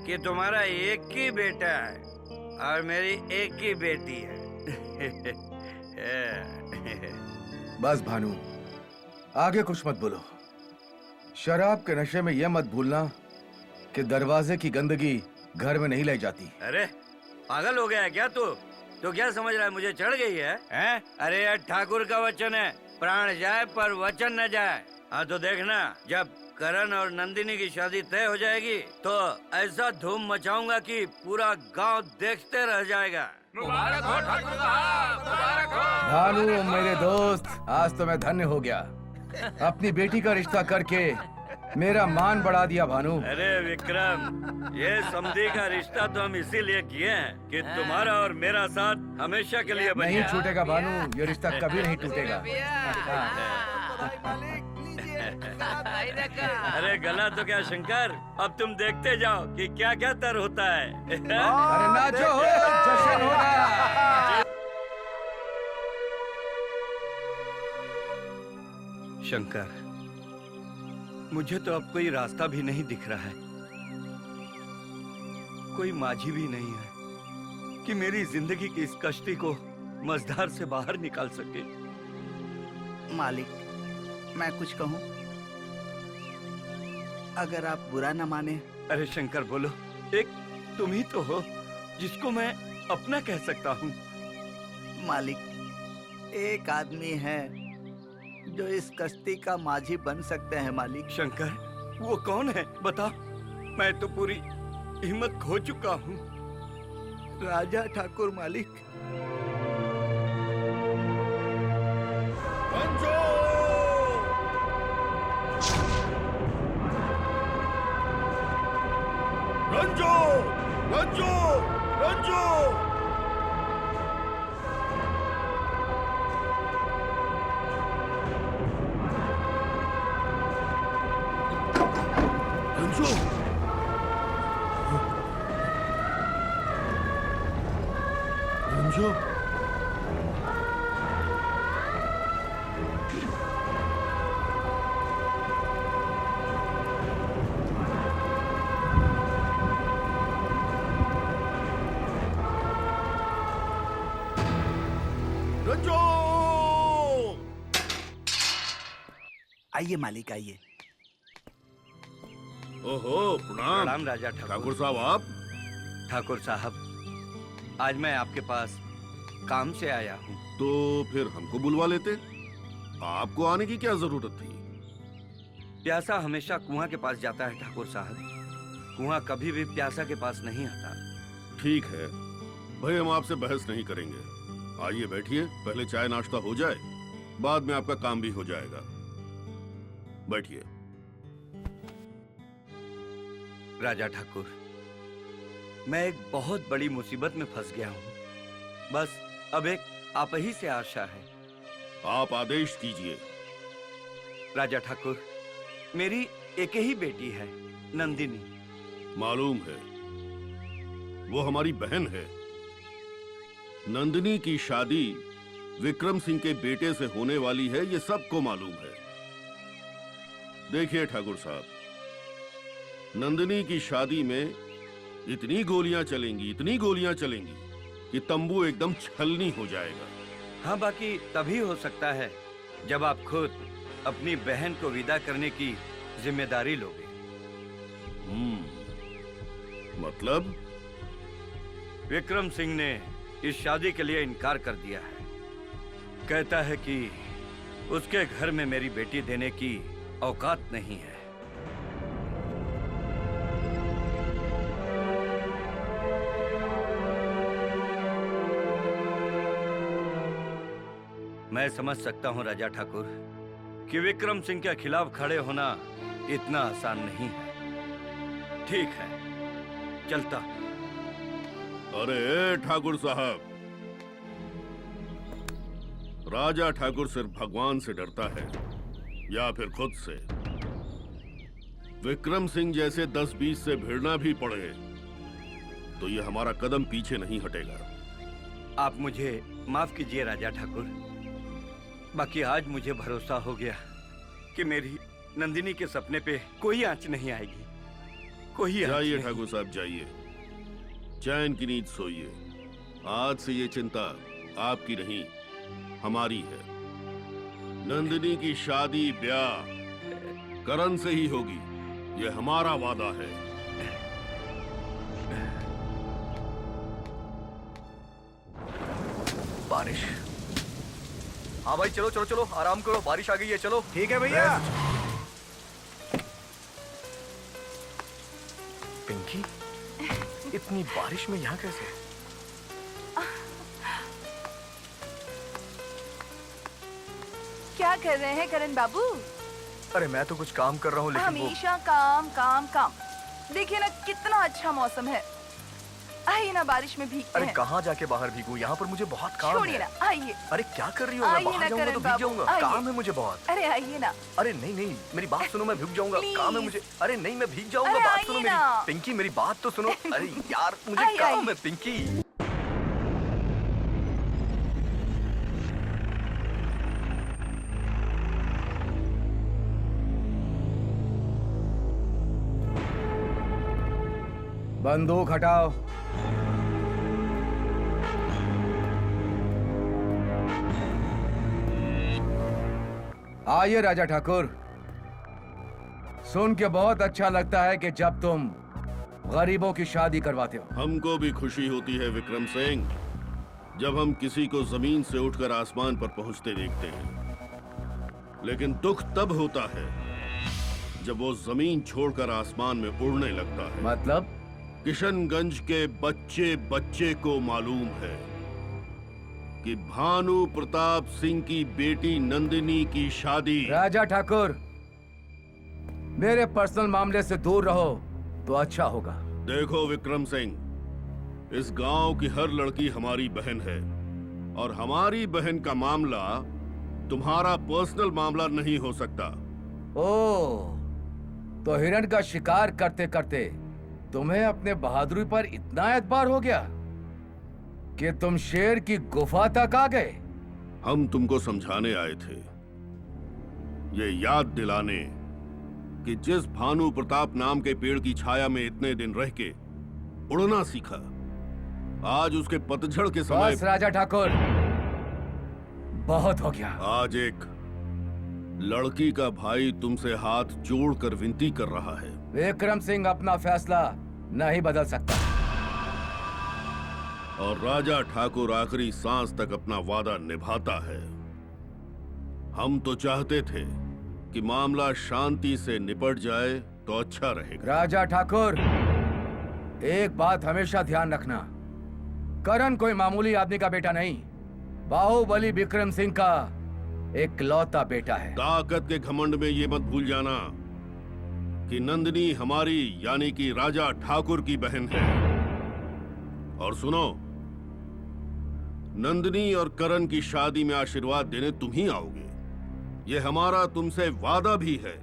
कि तुम्हारा एक ही बेटा है और मेरी एक ही बेटी है। बस भानु, आगे कुछ मत बोलो। शराब के नशे में यह मत भूलना कि दरवाजे की गंदगी घर में नहीं लाई जाती। अरे पागल हो गया है क्या तू? तो क्या समझ रहा है मुझे चढ़ गई है, हैं? अरे यार ठाकुर का वचन है, प्राण जाए पर वचन न जाए। हाँ तो देखना, जब करण और नंदिनी की शादी तय हो जाएगी तो ऐसा धूम मचाऊंगा कि पूरा गांव देखते रह जाएगा। मुबारक हो ठाकुर साहब, मुबारक हो। भानु मेरे दोस्त, आज तो मैं धन्य हो गया। अपनी बेटी का रिश्ता करके मेरा मान बढ़ा दिया भानु। अरे विक्रम, ये समधी का रिश्ता तो हम इसीलिए किए हैं कि तुम्हारा और मेरा साथ हमेशा के लिए नहीं छूटेगा भानु, ये रिश्ता कभी नहीं टूटेगा। अरे गला तो क्या शंकर, अब तुम देखते जाओ कि क्या क्या तर होता है। अरे नाचो, जश्न हो रहा। शंकर, मुझे तो अब कोई रास्ता भी नहीं दिख रहा है, कोई माझी भी नहीं है कि मेरी जिंदगी की इस कश्ती को मझधार से बाहर निकाल सके। मालिक, मैं कुछ कहूं? अगर आप बुरा न माने। अरे शंकर बोलो, एक तुम ही तो हो जिसको मैं अपना कह सकता हूँ। मालिक, एक आदमी है जो इस कश्ती का माझी बन सकते हैं मालिक। शंकर, वो कौन है बता? मैं तो पूरी हिम्मत खो चुका हूँ। राजा ठाकुर मालिक। रंजो! रंजो! रंजो! रंजो! रंजो! रंजो! रंजो! आइए मालिक, आइए। ओहो, प्रणाम। प्रणाम राजा ठाकुर। ठाकुर साहब आप? ठाकुर साहब, आज मैं आपके पास काम से आया हूँ। तो फिर हमको बुलवा लेते, आपको आने की क्या जरूरत थी? प्यासा हमेशा कुआं के पास जाता है ठाकुर साहब, कुआं कभी भी प्यासा के पास नहीं आता। ठीक है भाई, हम आपसे बहस नहीं करेंगे। आइए बैठिए, पहले चाय नाश्ता हो जाए, बाद में आपका काम भी हो जाएगा। बैठिए। राजा ठाकुर, मैं एक बहुत बड़ी मुसीबत में फंस गया हूँ। बस अब एक आप ही से आशा है। आप आदेश कीजिए। राजा ठाकुर, मेरी एक ही बेटी है, नंदिनी। मालूम है, वो हमारी बहन है। नंदिनी की शादी विक्रम सिंह के बेटे से होने वाली है, ये सबको मालूम है। देखिए ठाकुर साहब, नंदिनी की शादी में इतनी गोलियां चलेंगी, इतनी गोलियां चलेंगी कि तंबू एकदम छलनी हो जाएगा। हाँ, बाकी तभी हो सकता है जब आप खुद अपनी बहन को विदा करने की जिम्मेदारी लोगे। मतलब? विक्रम सिंह ने इस शादी के लिए इनकार कर दिया है। कहता है कि उसके घर में मेरी बेटी देने की औकात नहीं है। मैं समझ सकता हूं राजा ठाकुर कि विक्रम सिंह के खिलाफ खड़े होना इतना आसान नहीं है। ठीक है, चलता। अरे ठाकुर साहब, राजा ठाकुर सिर्फ भगवान से डरता है या फिर खुद से। विक्रम सिंह जैसे 10-20 से भिड़ना भी पड़े तो ये हमारा कदम पीछे नहीं हटेगा। आप मुझे माफ कीजिए राजा ठाकुर, बाकी आज मुझे भरोसा हो गया कि मेरी नंदिनी के सपने पे कोई आंच नहीं आएगी, कोई आंच जाइए नहीं। ठाकुर साहब जाइए, चैन की नींद सोइए। आज से ये चिंता आपकी नहीं हमारी है। नंदिनी की शादी ब्याह करण से ही होगी, ये हमारा वादा है। बारिश। हाँ भाई चलो चलो चलो, आराम करो, बारिश आ गई है, चलो। ठीक है भैया। पिंकी, इतनी बारिश में यहाँ कैसे? क्या कर रहे हैं करण बाबू? अरे मैं तो कुछ काम कर रहा हूँ, लेकिन वो हमेशा काम काम काम। देखिए ना कितना अच्छा मौसम है। आइए ना बारिश में भीगते अरे हैं। कहाँ जाके बाहर भीगू, यहाँ पर मुझे बहुत काम छोड़िए है। ना, आइए। अरे क्या कर रही हो? मैं आइए बाहर ना जाऊंगा करण तो भीग बाबू, जाऊंगा, आइए। काम है मुझे बहुत। अरे आइए ना। अरे नहीं नहीं, मेरी बात सुनो, मैं भीग जाऊंगा, काम है मुझे। अरे नहीं, मैं भीग जाऊंगा, अरे बात सुनो आइए मेरी। ना। पिंकी मेरी बात तो सुनो। अरे यार मुझे आइए, काम आइए। है पिंकी। बंदूक हटाओ। आइए राजा ठाकुर। सुन के बहुत अच्छा लगता है कि जब तुम गरीबों की शादी करवाते हो। हमको भी खुशी होती है विक्रम सिंह, जब हम किसी को जमीन से उठकर आसमान पर पहुंचते देखते हैं। लेकिन दुख तब होता है जब वो जमीन छोड़कर आसमान में उड़ने लगता है। मतलब? किशनगंज के बच्चे बच्चे को मालूम है कि भानु प्रताप सिंह की बेटी नंदिनी की शादी। राजा ठाकुर, मेरे पर्सनल मामले से दूर रहो तो अच्छा होगा। देखो विक्रम सिंह, इस गांव की हर लड़की हमारी बहन है, और हमारी बहन का मामला तुम्हारा पर्सनल मामला नहीं हो सकता। ओह, तो हिरण का शिकार करते करते तुम्हें अपने बहादुरी पर इतना एतबार हो गया कि तुम शेर की गुफा तक आ गए। हम तुमको समझाने आए थे, ये याद दिलाने कि जिस भानु प्रताप नाम के पेड़ की छाया में इतने दिन रह के उड़ना सीखा, आज उसके पतझड़ के समय। बस राजा ठाकुर, बहुत हो गया। आज एक लड़की का भाई तुमसे हाथ जोड़कर विनती कर रहा है। विक्रम सिंह अपना फैसला नहीं बदल सकता, और राजा ठाकुर आखिरी सांस तक अपना वादा निभाता है। हम तो चाहते थे कि मामला शांति से निपट जाए तो अच्छा रहेगा। राजा ठाकुर, एक बात हमेशा ध्यान रखना, करण कोई मामूली आदमी का बेटा नहीं, बाहुबली विक्रम सिंह का इकलौता बेटा है। ताकत के घमंड में ये मत भूल जाना कि नंदिनी हमारी यानी कि राजा ठाकुर की बहन है। और सुनो, नंदिनी और करण की शादी में आशीर्वाद देने तुम ही आओगे, ये हमारा तुमसे वादा भी है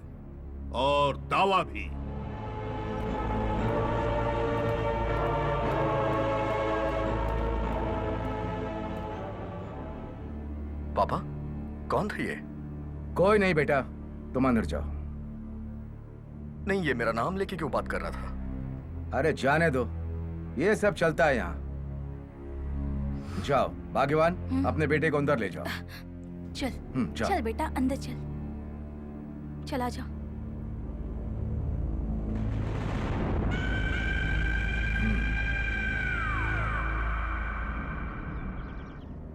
और दावा भी। पापा, कौन था ये? कोई नहीं बेटा, तुम अंदर जाओ। नहीं, ये मेरा नाम लेके क्यों बात कर रहा था? अरे जाने दो, ये सब चलता है यहाँ। जाओ भाग्यवान, अपने बेटे को अंदर ले जाओ। चल जाओ। चल बेटा अंदर चल, चला जाओ।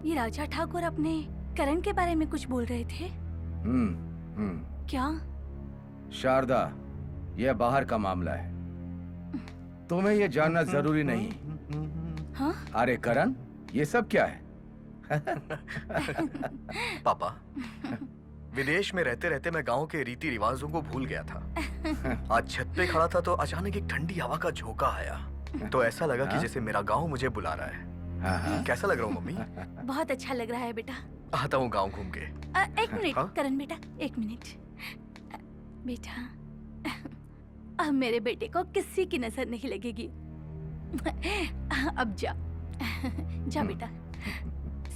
ये राजा ठाकुर अपने करण के बारे में कुछ बोल रहे थे। क्या? शारदा, यह बाहर का मामला है, तुम्हें यह जानना जरूरी नहीं। हाँ? अरे करण, ये सब क्या है? पापा, विदेश में रहते रहते मैं गांव के रीति रिवाजों को भूल गया था। आज छत पे खड़ा था तो अचानक एक ठंडी हवा का झोंका आया, तो ऐसा लगा कि जैसे मेरा गांव मुझे बुला रहा है। कैसा लग रहा हूँ मम्मी? बहुत अच्छा लग रहा है बेटा। आता हूँ गांव घूम के। एक मिनट हाँ? करण बेटा, एक मिनट। बेटा, अब मेरे बेटे को किसी की नजर नहीं लगेगी। अब जा जा बेटा,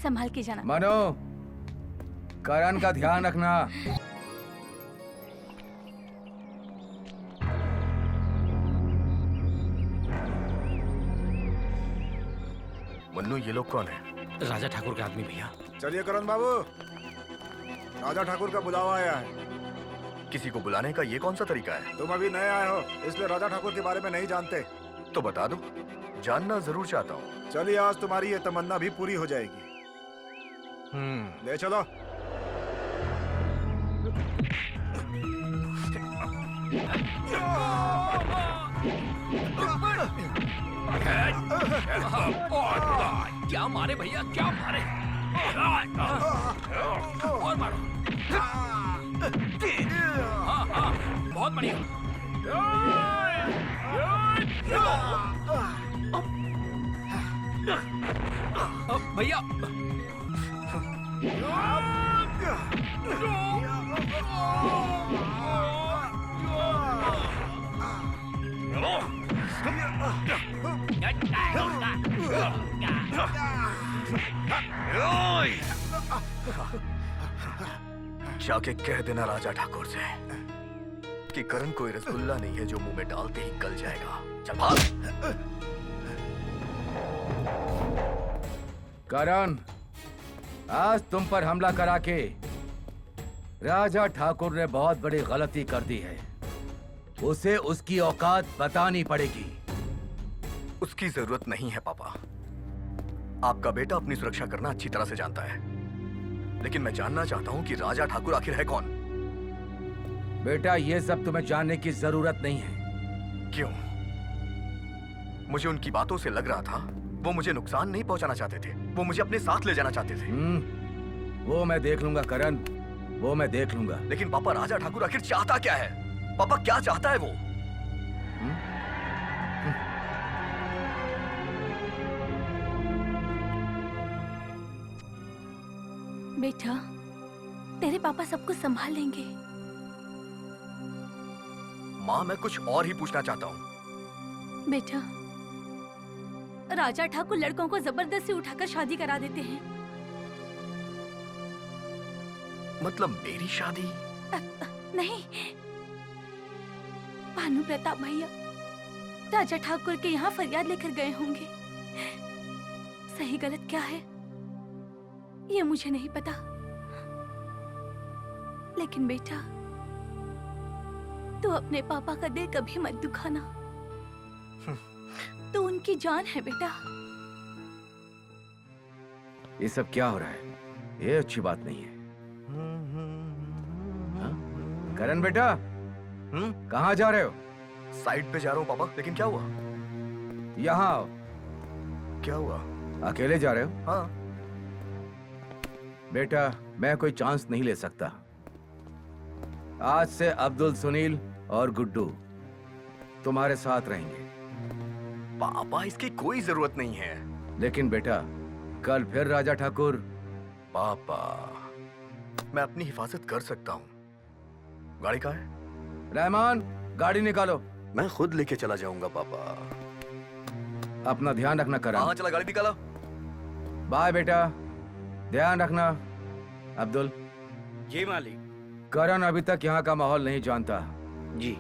संभाल के जाना। मानो, करण का ध्यान रखना। मन्नू, ये लोग कौन है? राजा ठाकुर के आदमी भैया। चलिए करण बाबू, राजा ठाकुर का बुलावा आया है। किसी को बुलाने का ये कौन सा तरीका है? तुम अभी नए आए हो, इसलिए राजा ठाकुर के बारे में नहीं जानते। तो बता दो, जानना जरूर चाहता हूँ। चलिए, आज तुम्हारी ये तमन्ना भी पूरी हो जाएगी। ले चलो। क्या मारे भैया, क्या मारे। और मारो। हाँ, बहुत बढ़िया। भैया जाके कह देना राजा ठाकुर से कि करण कोई रसगुल्ला नहीं है जो मुंह में डालते ही गल जाएगा। चल भाग। करण, आज तुम पर हमला करा के राजा ठाकुर ने बहुत बड़ी गलती कर दी है। उसे उसकी औकात बतानी पड़ेगी। उसकी जरूरत नहीं है पापा। आपका बेटा अपनी सुरक्षा करना अच्छी तरह से जानता है, लेकिन मैं जानना चाहता हूं कि राजा ठाकुर आखिर है कौन। बेटा, ये सब तुम्हें जानने की जरूरत नहीं है। क्यों? मुझे उनकी बातों से लग रहा था वो मुझे नुकसान नहीं पहुंचाना चाहते थे, वो मुझे अपने साथ ले जाना चाहते थे। वो मैं देख लूंगा करण, वो मैं देख लूंगा। लेकिन पापा, राजा ठाकुर आखिर चाहता क्या है? पापा, क्या चाहता है वो? बेटा, तेरे पापा सब कुछ संभाल लेंगे। माँ, मैं कुछ और ही पूछना चाहता हूँ। बेटा, राजा ठाकुर लड़कों को जबरदस्ती उठाकर शादी करा देते हैं। मतलब मेरी शादी? नहीं, भानु प्रताप भैया राजा ठाकुर के यहाँ फरियाद लेकर गए होंगे। सही गलत क्या है ये मुझे नहीं पता, लेकिन बेटा तू अपने पापा का दिल कभी मत दुखाना। तू उनकी जान है बेटा। ये सब क्या हो रहा है? ये अच्छी बात नहीं है। करण बेटा, कहाँ जा रहे हो? साइड पे जा रहा हूँ पापा। लेकिन क्या हुआ? यहाँ आओ। क्या हुआ? अकेले जा रहे हो? हाँ। बेटा, मैं कोई चांस नहीं ले सकता। आज से अब्दुल, सुनील और गुड्डू तुम्हारे साथ रहेंगे। पापा, इसकी कोई जरूरत नहीं है। लेकिन बेटा, कल फिर राजा ठाकुर। पापा, मैं अपनी हिफाजत कर सकता हूँ। गाड़ी कहाँ है? रहमान, गाड़ी निकालो। मैं खुद लेके चला जाऊंगा पापा। अपना ध्यान रखना करण। हाँ, चला, गाड़ी निकाला। बाय बेटा, ध्यान रखना। अब्दुल। जी मालिक। करण अभी तक यहाँ का माहौल नहीं जानता। जी।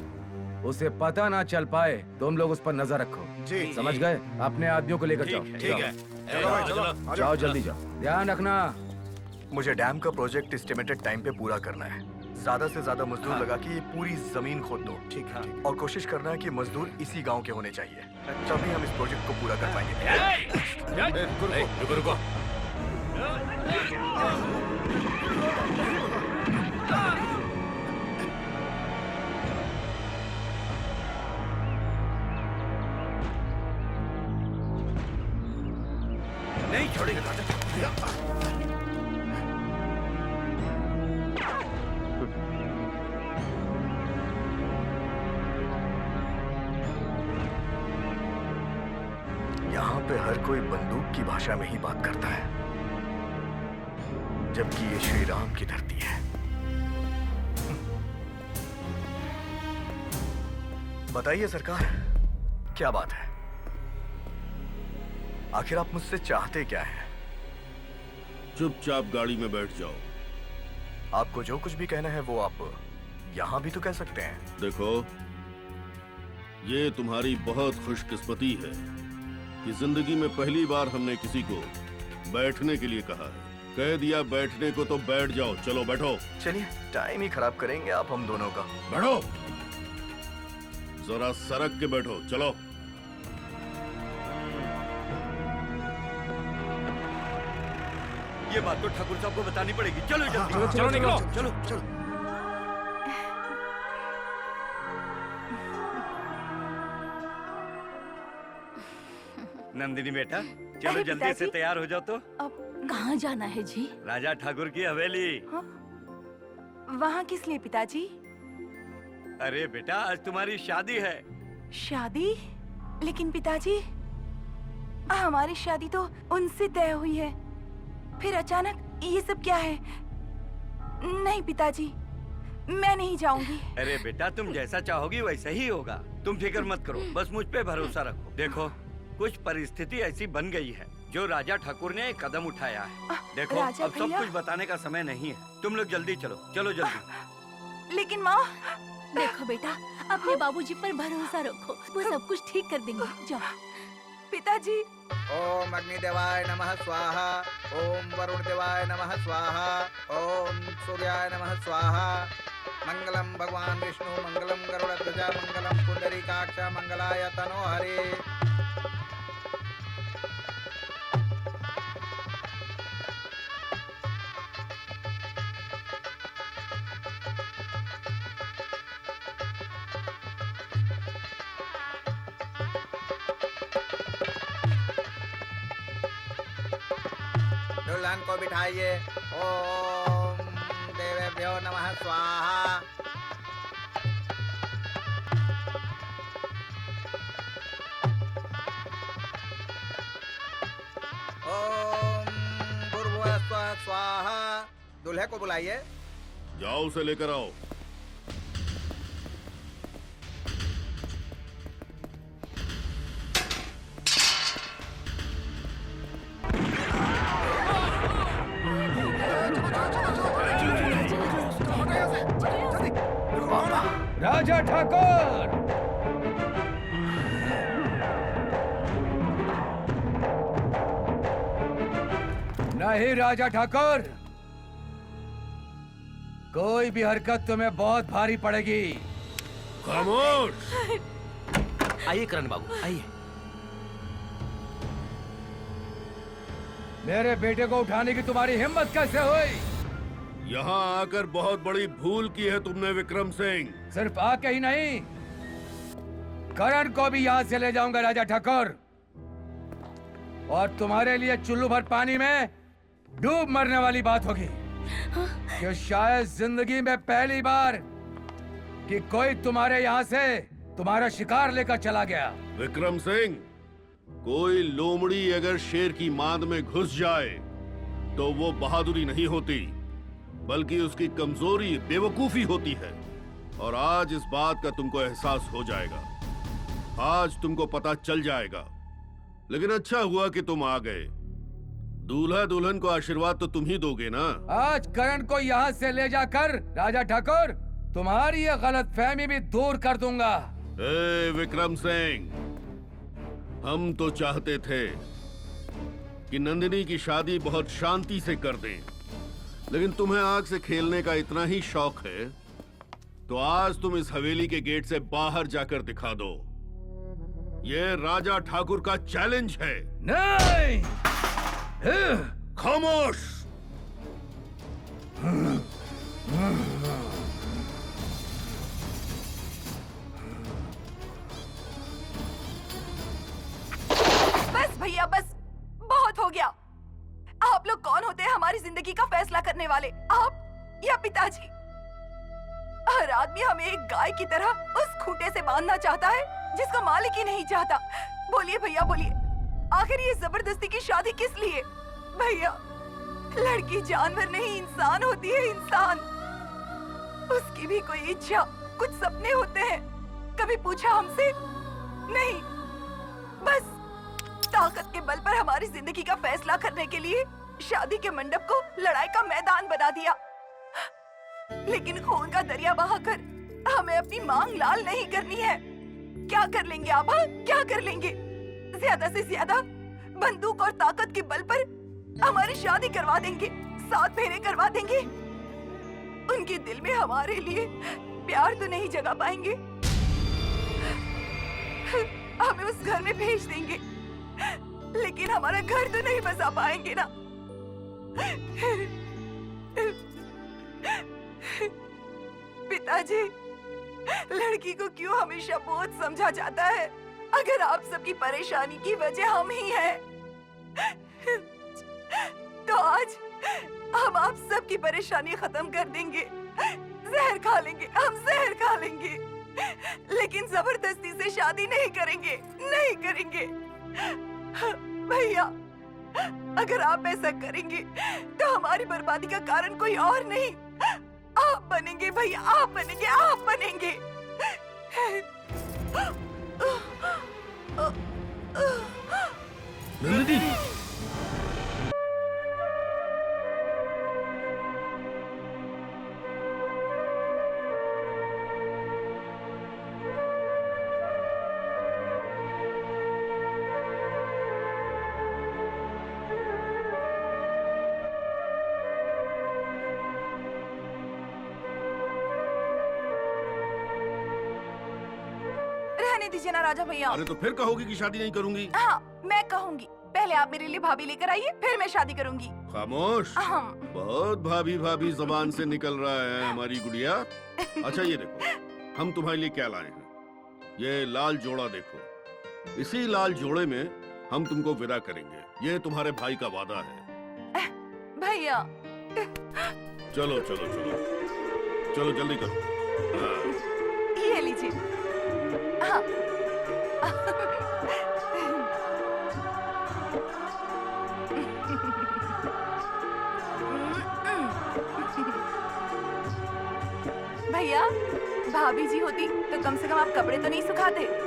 उसे पता ना चल पाए, तुम लोग उस पर नजर रखो। जी। समझ गए? अपने आदमियों को लेकर जाओ। ठीक है। चलो भाई, चलो, आ जाओ, जल्दी जाओ। ध्यान रखना। मुझे डैम का प्रोजेक्ट एस्टिमेटेड टाइम पे पूरा करना है। ज्यादा से ज्यादा मजदूर लगा के ये पूरी जमीन खोद दो। ठीक है, ठीक है। और कोशिश करना है कि मजदूर इसी गांव के होने चाहिए, तभी हम इस प्रोजेक्ट को पूरा कर पाएंगे। रुको रुको। नहीं छोड़ेंगे राजा। यहाँ पे हर कोई बंदूक की भाषा में ही बात करता है, जबकि ये श्री राम की धरती है। बताइए सरकार, क्या बात है? आखिर आप मुझसे चाहते क्या है? चुपचाप गाड़ी में बैठ जाओ आपको जो कुछ भी कहना है वो आप यहाँ भी तो कह सकते हैं। देखो, ये तुम्हारी बहुत खुशकिस्मती है कि जिंदगी में पहली बार हमने किसी को बैठने के लिए कहा है। कह दिया बैठने को तो बैठ जाओ। चलो बैठो। चलिए, टाइम ही खराब करेंगे आप हम दोनों का। बैठो, जरा सरक के बैठो। चलो। ये बात तो ठाकुर साहब को बतानी पड़ेगी। चलो जल्दी। चलो निकलो। चलो चलो। नंदिनी बेटा, चलो अरे जल्दी से पिताजी। तैयार हो जाओ तो। अब कहाँ जाना है जी? राजा ठाकुर की हवेली। वहाँ किस लिए पिताजी? अरे बेटा, आज तुम्हारी शादी है। शादी? लेकिन पिताजी, हमारी शादी तो उनसे तय हुई है, फिर अचानक ये सब क्या है? नहीं पिताजी, मैं नहीं जाऊंगी। अरे बेटा, तुम जैसा चाहोगी वैसा ही होगा। तुम फिक्र मत करो, बस मुझ पे भरोसा रखो। देखो, कुछ परिस्थिति ऐसी बन गई है जो राजा ठाकुर ने एक कदम उठाया है। देखो, राजा अब सब भैया। कुछ बताने का समय नहीं है। तुम लोग जल्दी चलो, चलो जल्दी। लेकिन माँ। देखो बेटा, अपने बाबूजी पर भरोसा रखो, वो सब कुछ ठीक कर देंगे। जाओ। पिताजी। ओम अग्निदेवाय नमः स्वाहा। ओम वरुण देवाय नमः स्वाहा। ओम सूर्याय नमः स्वाहा। मंगलम भगवान विष्णु मंगलम गरुड़ध्वज मंगलम पुंडरीकाक्ष मंगलाय तनोहरे। दुल्हन को बिठाइए। ओम देवेभ्यो नमः स्वाहा। ओम भूर्भुवस्सुः स्वाहा। दूल्हे को बुलाइए। जाओ, उसे लेकर आओ। राजा ठाकुर, नहीं राजा ठाकुर, कोई भी हरकत तुम्हें बहुत भारी पड़ेगी। खामोश। आइए करण बाबू, आइए। मेरे बेटे को उठाने की तुम्हारी हिम्मत कैसे हुई? यहाँ आकर बहुत बड़ी भूल की है तुमने विक्रम सिंह। सिर्फ आके ही नहीं, करण को भी यहाँ से ले जाऊंगा राजा ठाकुर, और तुम्हारे लिए चुल्लू भर पानी में डूब मरने वाली बात होगी कि शायद जिंदगी में पहली बार कि कोई तुम्हारे यहाँ से तुम्हारा शिकार लेकर चला गया। विक्रम सिंह, कोई लोमड़ी अगर शेर की मांद में घुस जाए तो वो बहादुरी नहीं होती, बल्कि उसकी कमजोरी बेवकूफी होती है। और आज इस बात का तुमको एहसास हो जाएगा, आज तुमको पता चल जाएगा। लेकिन अच्छा हुआ कि तुम आ गए। दूल्हा दुल्हन को आशीर्वाद तो तुम ही दोगे ना। आज करण को यहाँ से ले जाकर राजा ठाकुर तुम्हारी ये गलतफहमी भी दूर कर दूंगा। ए विक्रम सिंह, हम तो चाहते थे कि नंदिनी की शादी बहुत शांति से कर दें, लेकिन तुम्हें आग से खेलने का इतना ही शौक है तो आज तुम इस हवेली के गेट से बाहर जाकर दिखा दो। ये राजा ठाकुर का चैलेंज है। नहीं। खामोश। बस भैया, बस बहुत हो गया। आप लोग कौन होते हैं हमारी जिंदगी का फैसला करने वाले? आप या पिताजी? हर आदमी हमें एक गाय की तरह उस खूंटे से बांधना चाहता है जिसका मालिक ही नहीं चाहता। बोलिए भैया, बोलिए, आखिर ये जबरदस्ती की शादी किस लिए? भैया, लड़की जानवर नहीं इंसान होती है, इंसान। उसकी भी कोई इच्छा, कुछ सपने होते हैं। कभी पूछा हमसे? नहीं। बस ताकत के बल पर हमारी जिंदगी का फैसला करने के लिए शादी के मंडप को लड़ाई का मैदान बना दिया। लेकिन खून का दरिया बहाकर हमें अपनी मांग लाल नहीं करनी है। क्या कर लेंगे आप? हाँ? क्या कर लेंगे? ज्यादा से ज्यादा बंदूक और ताकत के बल पर हमारी शादी करवा देंगे, 7 फेरे करवा देंगे। उनके दिल में हमारे लिए प्यार तो नहीं जगा पाएंगे, हमें उस घर में भेज देंगे, लेकिन हमारा घर तो नहीं बसा पाएंगे ना। पिताजी, लड़की को क्यों हमेशा बोझ समझा जाता है? अगर आप सबकी परेशानी की वजह हम ही हैं, तो आज हम आप सबकी परेशानी खत्म कर देंगे। जहर खा लेंगे, हम जहर खा लेंगे, लेकिन जबरदस्ती से शादी नहीं करेंगे, नहीं करेंगे। भैया, अगर आप ऐसा करेंगे तो हमारी बर्बादी का कारण कोई और नहीं, आप बनेंगे भैया, आप बनेंगे, आप बनेंगे। नंदिनी, रहने दीजिए ना राजा भैया। अरे तो फिर कहोगी कि शादी नहीं करूंगी? हाँ, मैं कहूंगी। पहले आप मेरे लिए भाभी लेकर आइए, फिर मैं शादी करूंगी। खामोश। हम बहुत भाभी भाभी जबान से निकल रहा है हमारी गुड़िया। अच्छा ये देखो, हम तुम्हारे लिए क्या लाए हैं। ये लाल जोड़ा देखो, इसी लाल जोड़े में हम तुमको विदा करेंगे। ये तुम्हारे भाई का वादा है। भैया, चलो चलो चलो चलो, जल्दी करो। हाँ। ये लीजिए। हाँ। भैया, भाभी जी होती तो कम से कम आप कपड़े तो नहीं सुखाते।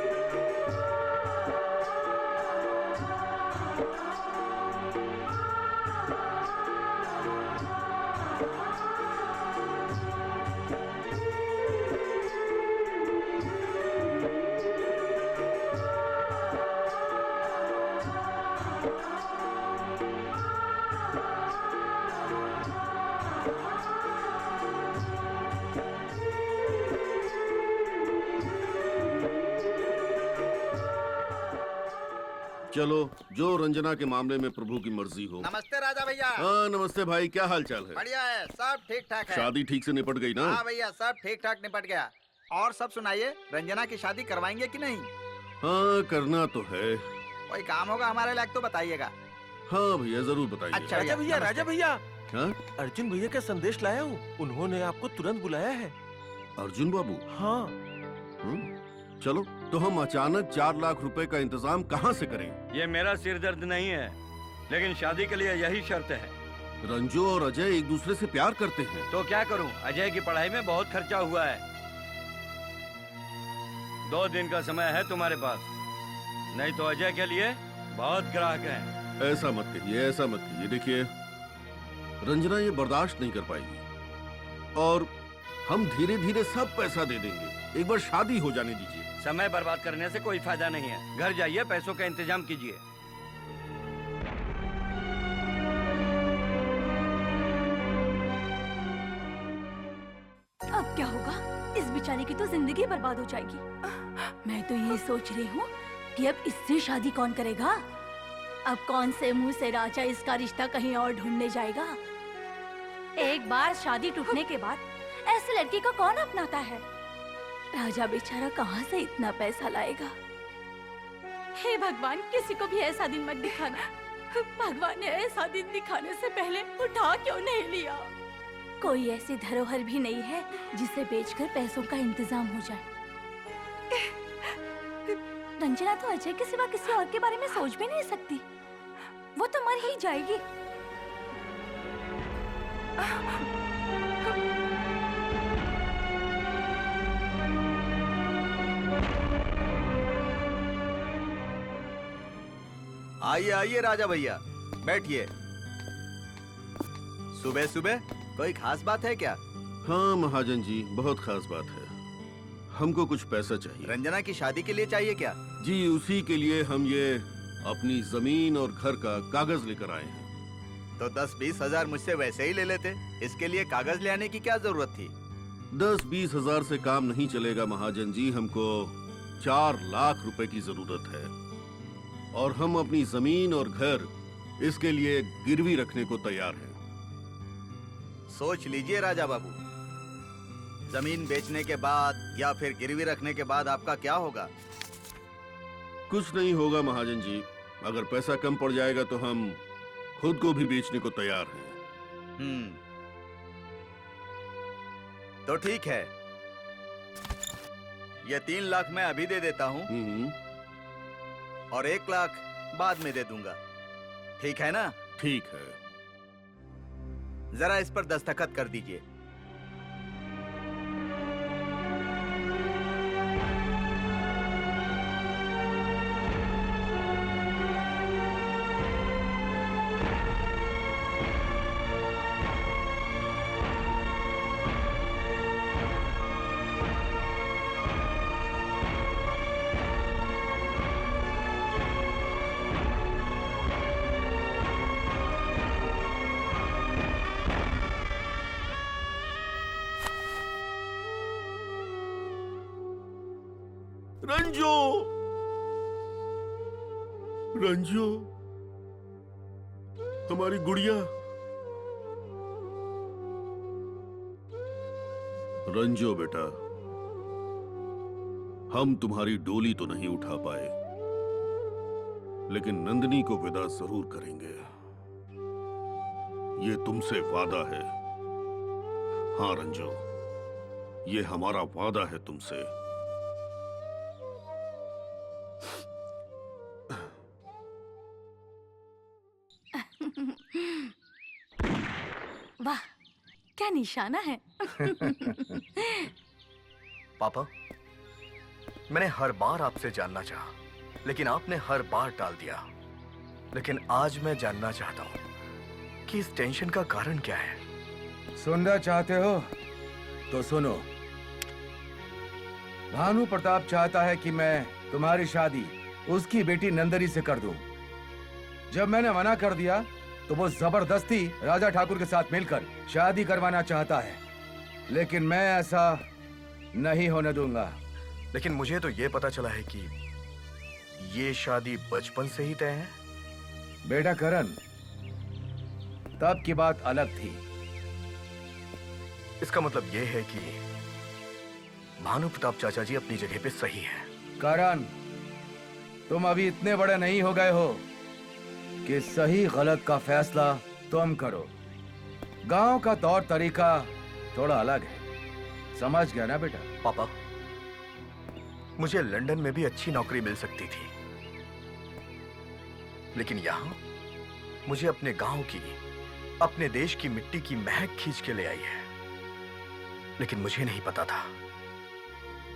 चलो, जो रंजना के मामले में प्रभु की मर्जी हो। नमस्ते राजा भैया। हाँ नमस्ते भाई, क्या हाल चाल है? बढ़िया है, सब ठीक ठाक है। शादी ठीक से निपट गई ना? हाँ भैया, सब ठीक ठाक निपट गया। और सब सुनाइए, रंजना की शादी करवाएंगे कि नहीं? हाँ करना तो है। कोई काम होगा हमारे लायक तो बताइएगा। हाँ भैया जरूर बताइए। अच्छा राजा भैया, राजा भैया, हाँ? अर्जुन भैया का संदेश लाया हूँ। उन्होंने आपको तुरंत बुलाया है। अर्जुन बाबू? हाँ। चलो, तो हम अचानक 4 लाख रुपए का इंतजाम कहाँ से करें? ये मेरा सिर दर्द नहीं है, लेकिन शादी के लिए यही शर्त है। रंजू और अजय एक दूसरे से प्यार करते हैं। तो क्या करूं? अजय की पढ़ाई में बहुत खर्चा हुआ है। 2 दिन का समय है तुम्हारे पास, नहीं तो अजय के लिए बहुत ग्राहक हैं। ऐसा मत कहिए, ऐसा मत कहिए। देखिए, रंजना ये बर्दाश्त नहीं कर पाएगी और हम धीरे धीरे सब पैसा दे देंगे। एक बार शादी हो जाने दीजिए। समय बर्बाद करने से कोई फायदा नहीं है। घर जाइए, पैसों का इंतजाम कीजिए। अब क्या होगा? इस बेचारे की तो जिंदगी बर्बाद हो जाएगी। मैं तो ये सोच रही हूँ कि अब इससे शादी कौन करेगा? अब कौन से मुंह से राजा इसका रिश्ता कहीं और ढूंढने जाएगा? एक बार शादी टूटने के बाद ऐसी लड़की को कौन अपनाता है? राजा बेचारा कहाँ से इतना पैसा लाएगा? हे भगवान, किसी को भी ऐसा दिन मत दिखाना। भगवान ने ऐसा दिन दिखाने से पहले उठा क्यों नहीं लिया? कोई ऐसी धरोहर भी नहीं है जिसे बेचकर पैसों का इंतजाम हो जाए। रंजना तो अजय के सिवा किसी और के बारे में सोच भी नहीं सकती। वो तो मर ही जाएगी। आइए आइए राजा भैया, बैठिए। सुबह सुबह कोई खास बात है क्या? हाँ महाजन जी, बहुत खास बात है। हमको कुछ पैसा चाहिए। रंजना की शादी के लिए चाहिए क्या? जी, उसी के लिए हम ये अपनी जमीन और घर का कागज लेकर आए हैं। तो 10-20 हजार मुझसे वैसे ही ले लेते। इसके लिए कागज ले आने की क्या जरूरत थी? 10-20 हजार से काम नहीं चलेगा महाजन जी। हमको 4 लाख रुपए की जरूरत है और हम अपनी जमीन और घर इसके लिए गिरवी रखने को तैयार हैं। सोच लीजिए राजा बाबू, जमीन बेचने के बाद या फिर गिरवी रखने के बाद आपका क्या होगा? कुछ नहीं होगा महाजन जी। अगर पैसा कम पड़ जाएगा तो हम खुद को भी बेचने को तैयार हैं। तो ठीक है, ये 3 लाख मैं अभी दे देता हूँ और 1 लाख बाद में दे दूंगा। ठीक है ना? ठीक है। जरा इस पर दस्तखत कर दीजिए। रंजो, रंजो, हमारी गुड़िया। रंजो बेटा, हम तुम्हारी डोली तो नहीं उठा पाए, लेकिन नंदिनी को विदा जरूर करेंगे। ये तुमसे वादा है। हाँ रंजो, ये हमारा वादा है तुमसे। वाह, क्या निशाना है। पापा, मैंने हर बार आपसे जानना चाहा, लेकिन आपने हर बार टाल दिया। लेकिन आज मैं जानना चाहता हूँ कि इस टेंशन का कारण क्या है। सुनना चाहते हो तो सुनो। भानु प्रताप चाहता है कि मैं तुम्हारी शादी उसकी बेटी नंदनी से कर दूं। जब मैंने मना कर दिया तो वो जबरदस्ती राजा ठाकुर के साथ मिलकर शादी करवाना चाहता है, लेकिन मैं ऐसा नहीं होने दूंगा। लेकिन मुझे तो ये पता चला है कि ये शादी बचपन से ही तय है। बेटा करण, तब की बात अलग थी। इसका मतलब ये है कि भानु प्रताप चाचा जी अपनी जगह पे सही है। करण, तुम अभी इतने बड़े नहीं हो गए हो कि सही गलत का फैसला तुम करो। गांव का तौर तरीका थोड़ा अलग है, समझ गया ना बेटा? पापा, मुझे लंदन में भी अच्छी नौकरी मिल सकती थी, लेकिन यहां मुझे अपने गांव की, अपने देश की मिट्टी की महक खींच के ले आई है। लेकिन मुझे नहीं पता था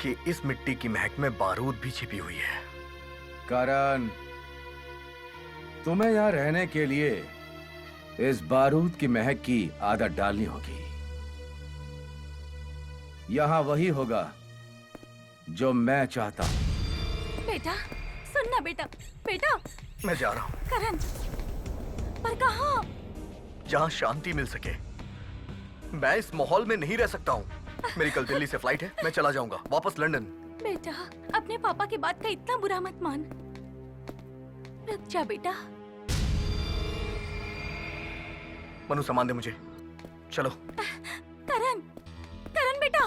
कि इस मिट्टी की महक में बारूद भी छिपी हुई है। करण, तुम्हें यहाँ रहने के लिए इस बारूद की महक की आदत डालनी होगी। यहाँ वही होगा जो मैं चाहता हूँ। बेटा, सुनना बेटा, बेटा। मैं जा रहा हूँ। करण, पर कहाँ? जहाँ शांति मिल सके। मैं इस माहौल में नहीं रह सकता हूँ। मेरी कल दिल्ली से फ्लाइट है, मैं चला जाऊंगा वापस लंदन। बेटा, अपने पापा की बात का इतना बुरा मत मान। रुक जा बेटा। मनु, सामान दे मुझे। चलो। करण, करण बेटा।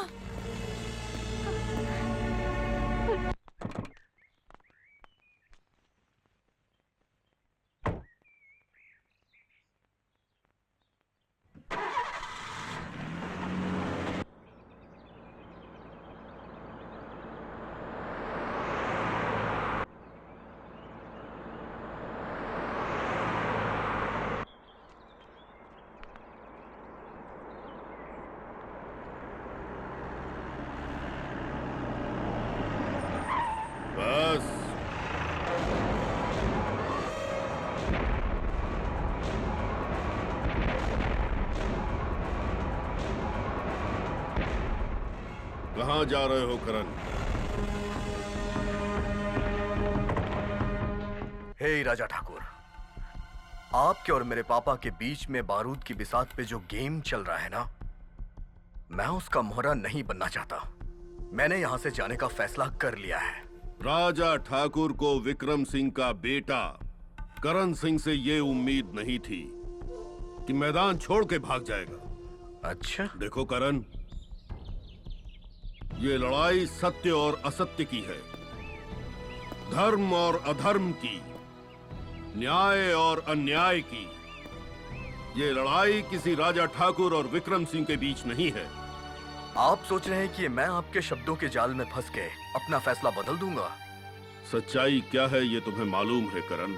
कहाँ जा रहे हो करण? हे राजा ठाकुर, आपके और मेरे पापा के बीच में बारूद की बिसात पे जो गेम चल रहा है ना, मैं उसका मोहरा नहीं बनना चाहता। मैंने यहां से जाने का फैसला कर लिया है। राजा ठाकुर को विक्रम सिंह का बेटा करण सिंह से ये उम्मीद नहीं थी कि मैदान छोड़ के भाग जाएगा। अच्छा, देखो करण, ये लड़ाई सत्य और असत्य की है, धर्म और अधर्म की, न्याय और अन्याय की। ये लड़ाई किसी राजा ठाकुर और विक्रम सिंह के बीच नहीं है। आप सोच रहे हैं कि मैं आपके शब्दों के जाल में फंस के अपना फैसला बदल दूंगा? सच्चाई क्या है ये तुम्हें मालूम है करण?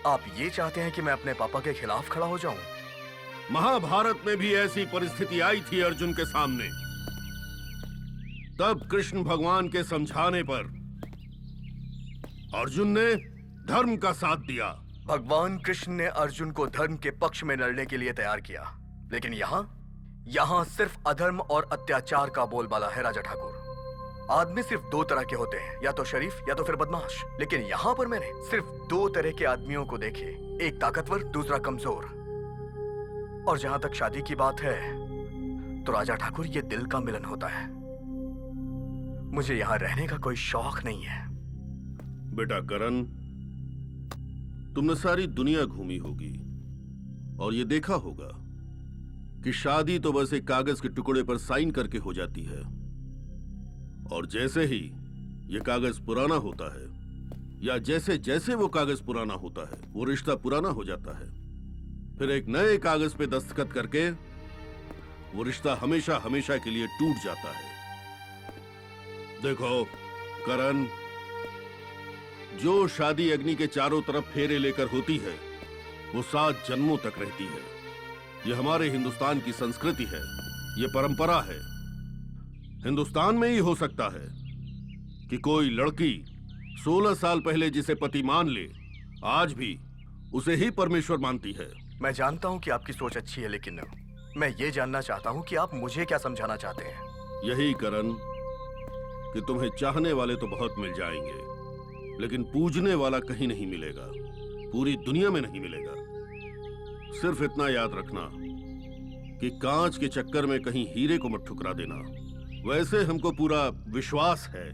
आप ये चाहते हैं कि मैं अपने पापा के खिलाफ खड़ा हो जाऊं? महाभारत में भी ऐसी परिस्थिति आई थी अर्जुन के सामने। तब कृष्ण भगवान के समझाने पर अर्जुन ने धर्म का साथ दिया। भगवान कृष्ण ने अर्जुन को धर्म के पक्ष में लड़ने के लिए तैयार किया, लेकिन यहाँ सिर्फ अधर्म और अत्याचार का बोलबाला है राजा ठाकुर। आदमी सिर्फ दो तरह के होते हैं, या तो शरीफ या तो फिर बदमाश। लेकिन यहाँ पर मैंने सिर्फ दो तरह के आदमियों को देखे, एक ताकतवर, दूसरा कमजोर। और जहां तक शादी की बात है तो राजा ठाकुर, ये दिल का मिलन होता है। मुझे यहाँ रहने का कोई शौक नहीं है। बेटा करण, तुमने सारी दुनिया घूमी होगी और ये देखा होगा कि शादी तो बस एक कागज के टुकड़े पर साइन करके हो जाती है, और जैसे ही ये कागज पुराना होता है या जैसे जैसे वो कागज पुराना होता है, वो रिश्ता पुराना हो जाता है। फिर एक नए कागज पे दस्तखत करके वो रिश्ता हमेशा हमेशा के लिए टूट जाता है। देखो करण, जो शादी अग्नि के चारों तरफ फेरे लेकर होती है वो 7 जन्मों तक रहती है। ये हमारे हिंदुस्तान की संस्कृति है, ये परंपरा है। हिंदुस्तान में ही हो सकता है कि कोई लड़की 16 साल पहले जिसे पति मान ले, आज भी उसे ही परमेश्वर मानती है। मैं जानता हूं कि आपकी सोच अच्छी है, लेकिन मैं ये जानना चाहता हूं कि आप मुझे क्या समझाना चाहते हैं। यही करण कि तुम्हें चाहने वाले तो बहुत मिल जाएंगे, लेकिन पूजने वाला कहीं नहीं मिलेगा, पूरी दुनिया में नहीं मिलेगा। सिर्फ इतना याद रखना कि कांच के चक्कर में कहीं हीरे को मत ठुकरा देना। वैसे हमको पूरा विश्वास है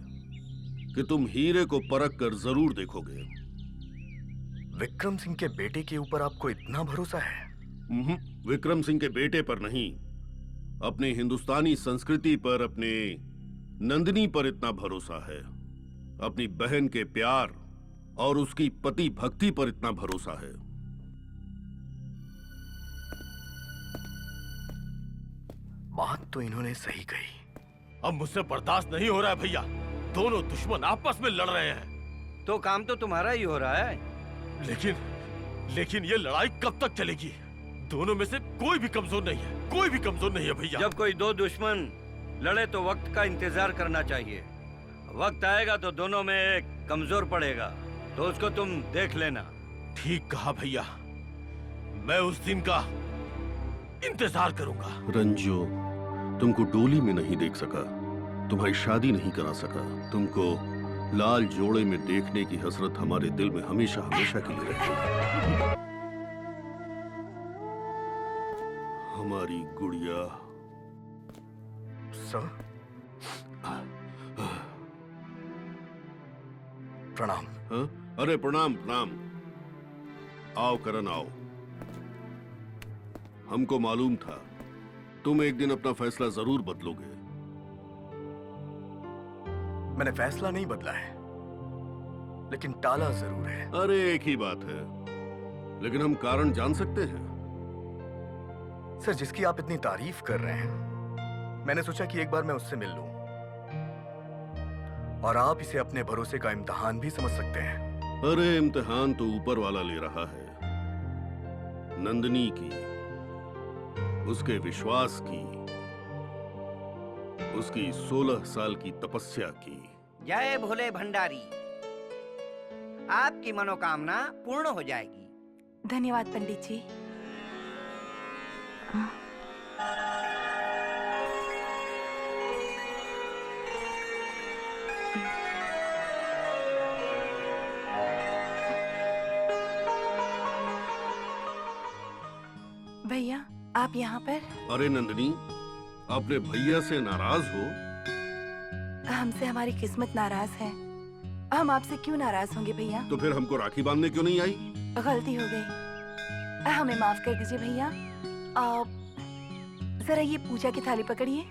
कि तुम हीरे को परख कर जरूर देखोगे। विक्रम सिंह के बेटे के ऊपर आपको इतना भरोसा है? विक्रम सिंह के बेटे पर नहीं, अपनी हिंदुस्तानी संस्कृति पर, अपने नंदिनी पर इतना भरोसा है। अपनी बहन के प्यार और उसकी पति भक्ति पर इतना भरोसा है। बात तो इन्होंने सही कही। अब मुझसे बर्दाश्त नहीं हो रहा है भैया, दोनों दुश्मन आपस में लड़ रहे हैं। तो काम तो तुम्हारा ही हो रहा है। लेकिन ये लड़ाई कब तक चलेगी? दोनों में से कोई भी कमजोर नहीं है, कोई भी कमजोर नहीं है भैया। जब कोई दो दुश्मन लड़े तो वक्त का इंतजार करना चाहिए। वक्त आएगा तो दोनों में एक कमजोर पड़ेगा, तो उसको तुम देख लेना। ठीक कहा भैया, मैं उस दिन का इंतजार करूंगा। रंजो, तुमको डोली में नहीं देख सका, तुम्हारी शादी नहीं करा सका, तुमको लाल जोड़े में देखने की हसरत हमारे दिल में हमेशा हमेशा के लिए रहेगी। हमारी गुड़िया। सर, प्रणाम। हाँ? अरे प्रणाम प्रणाम। आओ करण आओ। हमको मालूम था तुम एक दिन अपना फैसला जरूर बदलोगे। मैंने फैसला नहीं बदला है, लेकिन टाला जरूर है। अरे एक ही बात है, लेकिन हम कारण जान सकते हैं? सर, जिसकी आप इतनी तारीफ कर रहे हैं, मैंने सोचा कि एक बार मैं उससे मिल लूं। और आप इसे अपने भरोसे का इम्तिहान भी समझ सकते हैं। अरे इम्तिहान तो ऊपर वाला ले रहा है, नंदिनी की, उसके विश्वास की, उसकी 16 साल की तपस्या की। जय भोले भंडारी, आपकी मनोकामना पूर्ण हो जाएगी। धन्यवाद पंडित जी। भैया आप यहाँ पर? अरे नंदिनी, अपने भैया से नाराज हो? हमसे हमारी किस्मत नाराज है। हम आपसे क्यों नाराज होंगे भैया? तो फिर हमको राखी बांधने क्यों नहीं आई? गलती हो गई, हमें माफ कर दीजिए भैया। आप जरा ये पूजा की थाली पकड़िए।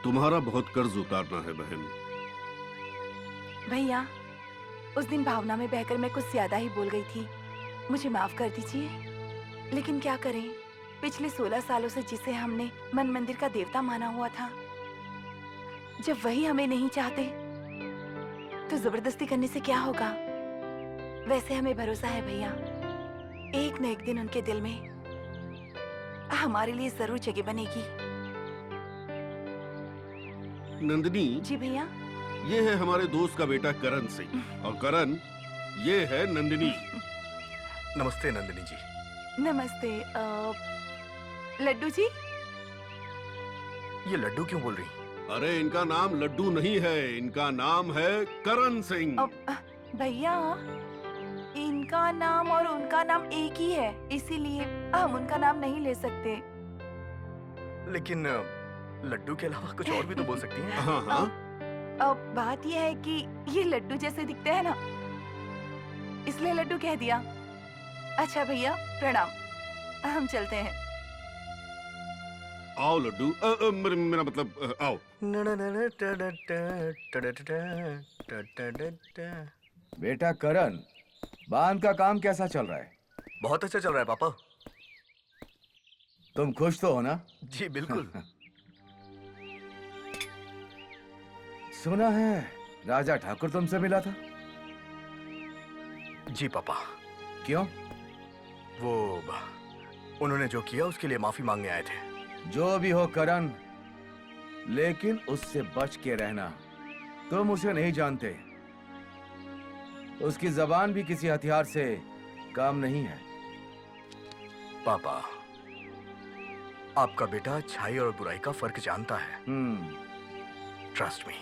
तुम्हारा बहुत कर्ज उतारना है बहन। भैया उस दिन भावना में बहकर मैं कुछ ज्यादा ही बोल गई थी, मुझे माफ कर दीजिए। लेकिन क्या करें, पिछले 16 सालों से जिसे हमने मन मंदिर का देवता माना हुआ था, जब वही हमें नहीं चाहते तो जबरदस्ती करने से क्या होगा। वैसे हमें भरोसा है भैया, एक न एक दिन उनके दिल में हमारे लिए जरूर जगह बनेगी। नंदिनी जी भैया। ये है हमारे दोस्त का बेटा करण सिंह, और करण ये है नंदिनी। नमस्ते नंदिनी जी। नमस्ते। लड्डू जी। ये लड्डू क्यों बोल रही? अरे इनका नाम लड्डू नहीं है, इनका नाम है करण सिंह। भैया इनका नाम और उनका नाम एक ही है, इसीलिए हम उनका नाम नहीं ले सकते। लेकिन लड्डू के अलावा कुछ और भी तो बोल सकती हैं। हाँ हाँ। अब बात यह है कि ये लड्डू जैसे दिखते हैं ना, इसलिए लड्डू कह दिया। अच्छा भैया प्रणाम, हम चलते हैं। आओ लड्डू, मेरा मतलब आओ। बेटा करण, बांध का काम कैसा चल रहा है? बहुत अच्छा चल रहा है पापा। तुम खुश तो हो ना? जी बिल्कुल। सुना है राजा ठाकुर तुमसे मिला था? जी पापा। क्यों? वो उन्होंने जो किया उसके लिए माफी मांगने आए थे। जो भी हो करण, लेकिन उससे बच के रहना। तुम उसे नहीं जानते, उसकी जबान भी किसी हथियार से काम नहीं है। पापा, आपका बेटा अच्छाई और बुराई का फर्क जानता है। Trust me.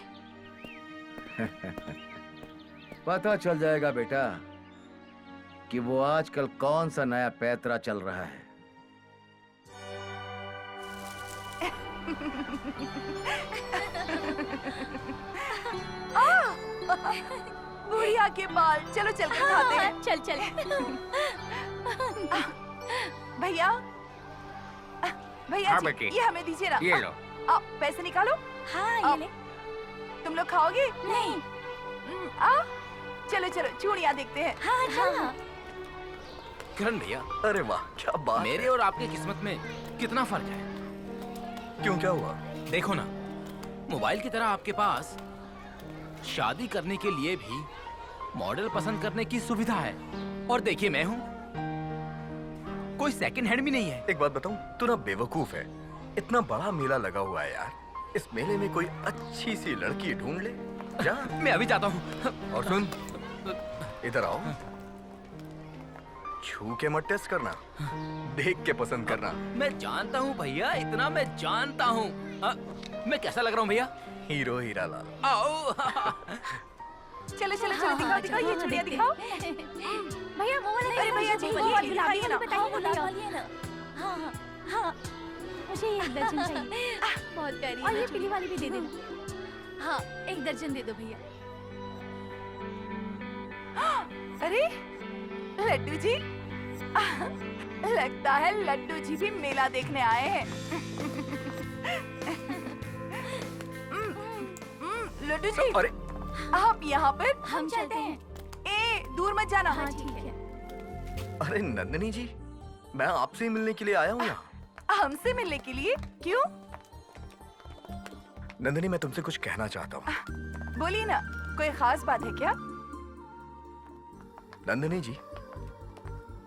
पता चल जाएगा बेटा कि वो आजकल कौन सा नया पैतरा चल रहा है। बुढ़िया के बाल, चलो चल कर खाते हैं। चल चल। भैया भैया हाँ जी, बेटी। ये हमें दीजिए ना। ये लो। पैसे निकालो। हाँ ये ले। तुम लोग खाओगे? नहीं। चलो चलो चूड़ियाँ देखते हैं। हाँ चल। किरण भैया, अरे वाह क्या बात मेरे और आपकी किस्मत में कितना फर्क है। क्यों, क्या हुआ? देखो ना, मोबाइल की तरह आपके पास शादी करने के लिए भी मॉडल पसंद करने की सुविधा है, और देखिए मैं हूँ, कोई सेकंड हैंड भी नहीं है। एक बात बताऊं, तू ना बेवकूफ है। इतना बड़ा मेला लगा हुआ है यार, इस मेले में कोई अच्छी सी लड़की ढूंढ ले जा। मैं अभी जाता हूँ। और सुन, इधर आओ। छू के मत टेस्ट करना, देख के पसंद करना। मैं जानता हूँ भैया, इतना मैं जानता हूँ। मैं कैसा लग रहा हूँ भैया? हीरो हीरा लाल। आओ। चलो चलो चलो दिखाओ दिखाओ, ये चूड़ियाँ दिखाओ। भैया वो वाला। अरे भैया जी, वो वाली दिखाइए ना। बताइए ना। हाँ हाँ हाँ, मुझे ये एक दर्जन चाहिए। बहुत प्यारी। और ये पीली वाली भी दे देना। हाँ, एक दर्जन दे दो भैया। अरे लड्डू जी, लगता है लड्डू जी भी मेला देखने आए हैं। लड्डू जी, अरे आप यहाँ पर? हम चलते हैं। ए दूर मत जाना। हाँ ठीक है। अरे नंदिनी जी, मैं आपसे ही मिलने के लिए आया हूँ यहाँ। हमसे मिलने के लिए? क्यों? नंदिनी, मैं तुमसे कुछ कहना चाहता हूँ। बोलिए ना, कोई खास बात है क्या? नंदिनी जी,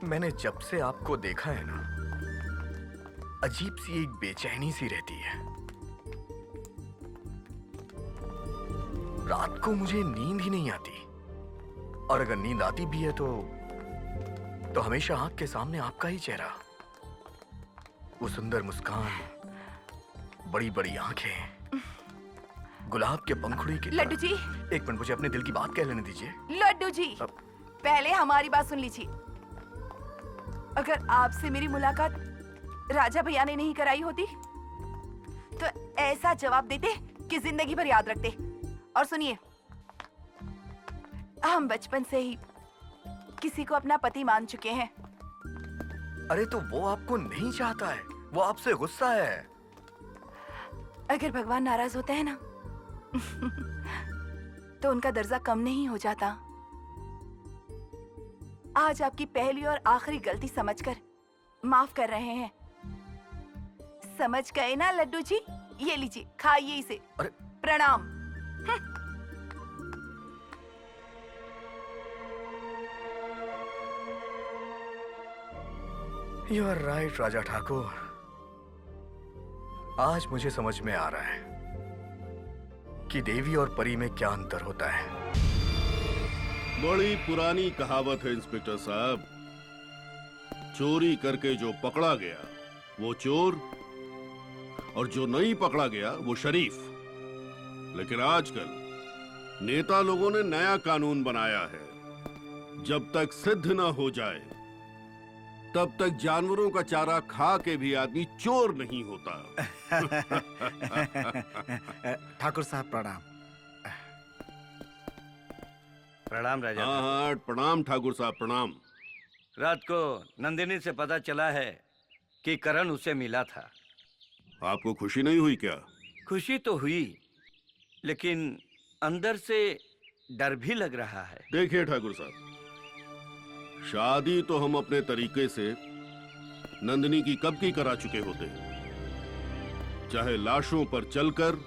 मैंने जब से आपको देखा है ना, अजीब सी एक बेचैनी सी रहती है। रात को मुझे नींद ही नहीं आती, और अगर नींद आती भी है तो तो हमेशा आंख के सामने आपका ही चेहरा, वो सुंदर मुस्कान, बड़ी बड़ी आंखें, गुलाब के पंखुड़ी की लड्डू जी, एक मिनट, मुझे अपने दिल की बात कह लेने दीजिए। लड्डू जी, पहले हमारी बात सुन लीजिए। अगर आपसे मेरी मुलाकात राजा भैया ने नहीं कराई होती तो ऐसा जवाब देते कि जिंदगी भर याद रखते। और सुनिए, हम बचपन से ही किसी को अपना पति मान चुके हैं। अरे तो वो आपको नहीं चाहता है, वो आपसे गुस्सा है। अगर भगवान नाराज होते हैं ना तो उनका दर्जा कम नहीं हो जाता। आज आपकी पहली और आखिरी गलती समझकर माफ कर रहे हैं। समझ गए ना लड्डू जी? ये लीजिए, खाइए इसे। अरे प्रणाम। यू आर राइट राजा ठाकुर, आज मुझे समझ में आ रहा है कि देवी और परी में क्या अंतर होता है। बड़ी पुरानी कहावत है इंस्पेक्टर साहब, चोरी करके जो पकड़ा गया वो चोर और जो नहीं पकड़ा गया वो शरीफ। लेकिन आजकल नेता लोगों ने नया कानून बनाया है, जब तक सिद्ध ना हो जाए तब तक जानवरों का चारा खा के भी आदमी चोर नहीं होता। ठाकुर साहब प्रणाम। प्रणाम राजा। हाँ हाँ प्रणाम ठाकुर साहब प्रणाम। रात को नंदिनी से पता चला है कि करण उसे मिला था। आपको खुशी नहीं हुई क्या? खुशी तो हुई, लेकिन अंदर से डर भी लग रहा है। देखिए ठाकुर साहब, शादी तो हम अपने तरीके से नंदिनी की कब की करा चुके होते हैं, चाहे लाशों पर चलकर,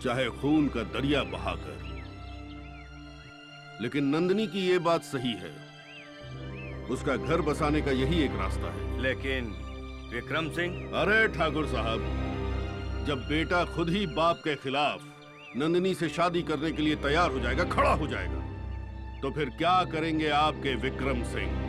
चाहे खून का दरिया बहाकर। लेकिन नंदिनी की ये बात सही है, उसका घर बसाने का यही एक रास्ता है। लेकिन विक्रम सिंह? अरे ठाकुर साहब, जब बेटा खुद ही बाप के खिलाफ नंदिनी से शादी करने के लिए तैयार हो जाएगा, खड़ा हो जाएगा, तो फिर क्या करेंगे आपके विक्रम सिंह?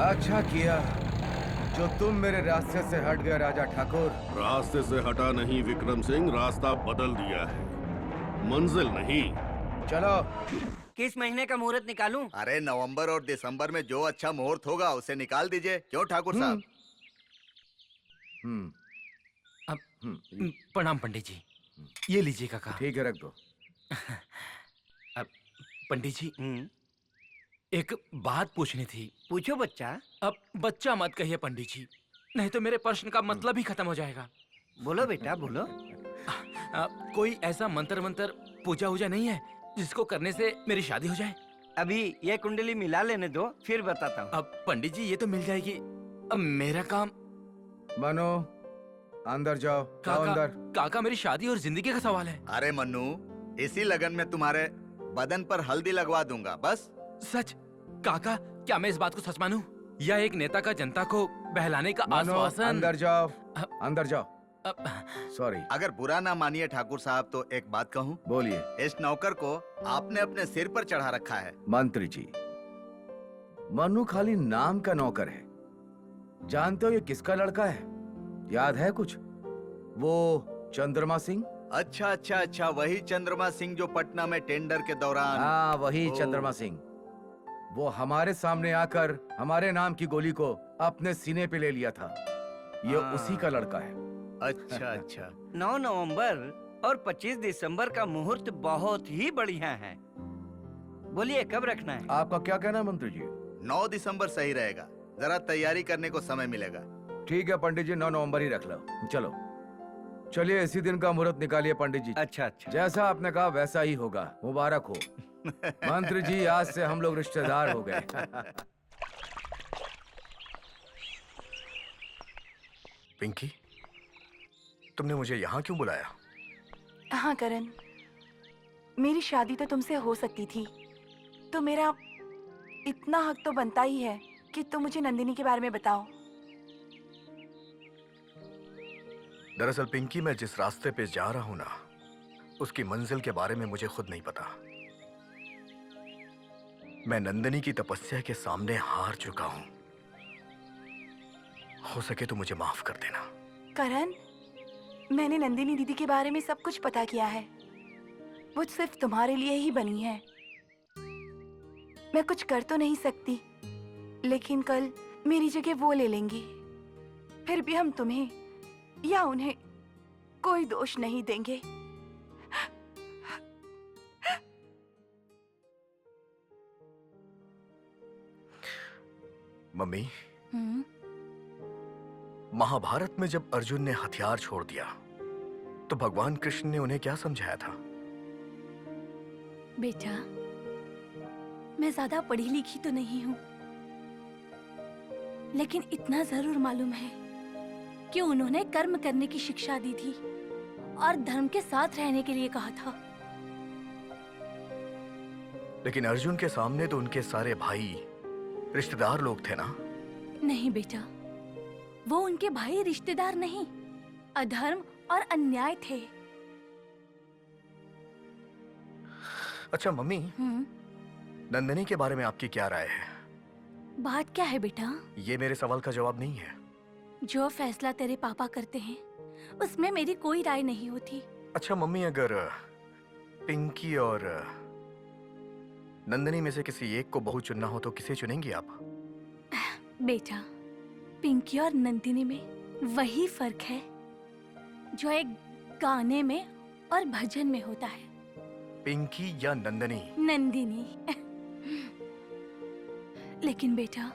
अच्छा किया जो तुम मेरे रास्ते से हट गए राजा ठाकुर। रास्ते से हटा नहीं विक्रम सिंह, रास्ता बदल दिया है, मंजिल नहीं। चलो। किस महीने का मुहूर्त निकालूं? अरे नवंबर और दिसंबर में जो अच्छा मुहूर्त होगा उसे निकाल दीजिए। क्यों ठाकुर साहब? प्रणाम पंडित जी, ये लीजिए काका। ठीक है, रख दो। पंडित जी, एक बात पूछनी थी। पूछो बच्चा। अब बच्चा मत कहिए पंडित जी, नहीं तो मेरे प्रश्न का मतलब ही खत्म हो जाएगा। बोलो बेटा बोलो। कोई ऐसा मंत्र मंत्र पूजा वूजा नहीं है जिसको करने से मेरी शादी हो जाए? अभी ये कुंडली मिला लेने दो, फिर बताता हूँ। अब पंडित जी ये तो मिल जाएगी, अब मेरा काम। मनो अंदर जाओ। जाओ काका, अंदर। काका मेरी शादी और जिंदगी का सवाल है। अरे मन्नू, इसी लगन में तुम्हारे बदन पर हल्दी लगवा दूंगा बस। सच? काका क्या मैं इस बात को सच मानूं? या एक नेता का जनता को बहलाने का मनो आश्वासन? अंदर जाओ, अंदर जाओ। सॉरी। अगर बुरा ना मानिए ठाकुर साहब तो एक बात कहूँ। बोलिए। इस नौकर को आपने अपने सिर पर चढ़ा रखा है। मंत्री जी, मनु खाली नाम का नौकर है। जानते हो ये किसका लड़का है? याद है कुछ? वो चंद्रमा सिंह। अच्छा अच्छा अच्छा, वही चंद्रमा सिंह जो पटना में टेंडर के दौरान। हाँ वही चंद्रमा सिंह। वो हमारे सामने आकर हमारे नाम की गोली को अपने सीने पे ले लिया था। ये उसी का लड़का है। अच्छा अच्छा। 9 नवंबर और 25 दिसंबर का मुहूर्त बहुत ही बढ़िया है। बोलिए कब रखना है? आपका क्या कहना है मंत्री जी? 9 दिसंबर सही रहेगा, जरा तैयारी करने को समय मिलेगा। ठीक है पंडित जी, 9 नवंबर ही रख लो। चलो चलिए, इसी दिन का मुहूर्त निकालिए पंडित जी। अच्छा अच्छा। जैसा आपने कहा वैसा ही होगा। मुबारक हो मंत्री जी, आज से हम लोग रिश्तेदार हो गए। पिंकी, तुमने मुझे यहाँ क्यों बुलाया? हाँ करण, मेरी शादी तो तुमसे हो सकती थी, तो मेरा इतना हक तो बनता ही है कि तुम मुझे नंदिनी के बारे में बताओ। दरअसल पिंकी, मैं जिस रास्ते पे जा रहा हूं ना, उसकी मंजिल के बारे में मुझे खुद नहीं पता। मैं नंदिनी की तपस्या के सामने हार चुका हूं। हो सके तो मुझे माफ कर देना। करण, मैंने नंदिनी दीदी के बारे में सब कुछ पता किया है। वो सिर्फ तुम्हारे लिए ही बनी है। मैं कुछ कर तो नहीं सकती, लेकिन कल मेरी जगह वो ले लेंगी। फिर भी हम तुम्हें या उन्हें कोई दोष नहीं देंगे। मम्मी, महाभारत में जब अर्जुन ने हथियार छोड़ दिया तो भगवान कृष्ण ने उन्हें क्या समझाया था? बेटा, मैं ज्यादा पढ़ी लिखी तो नहीं हूँ, लेकिन इतना जरूर मालूम है कि उन्होंने कर्म करने की शिक्षा दी थी और धर्म के साथ रहने के लिए कहा था। लेकिन अर्जुन के सामने तो उनके सारे भाई रिश्तेदार लोग थे ना? नहीं बेटा, वो उनके भाई रिश्तेदार नहीं, अधर्म और अन्याय थे। अच्छा मम्मी, नंदिनी के बारे में आपकी क्या राय है? बात क्या है बेटा? ये मेरे सवाल का जवाब नहीं है। जो फैसला तेरे पापा करते हैं उसमें मेरी कोई राय नहीं होती। अच्छा मम्मी, अगर पिंकी और नंदिनी में से किसी एक को बहू चुनना हो तो किसे चुनेंगी आप? बेटा, पिंकी और नंदिनी में वही फर्क है जो एक गाने में और भजन में होता है। पिंकी या नंदिनी? नंदिनी। लेकिन बेटा,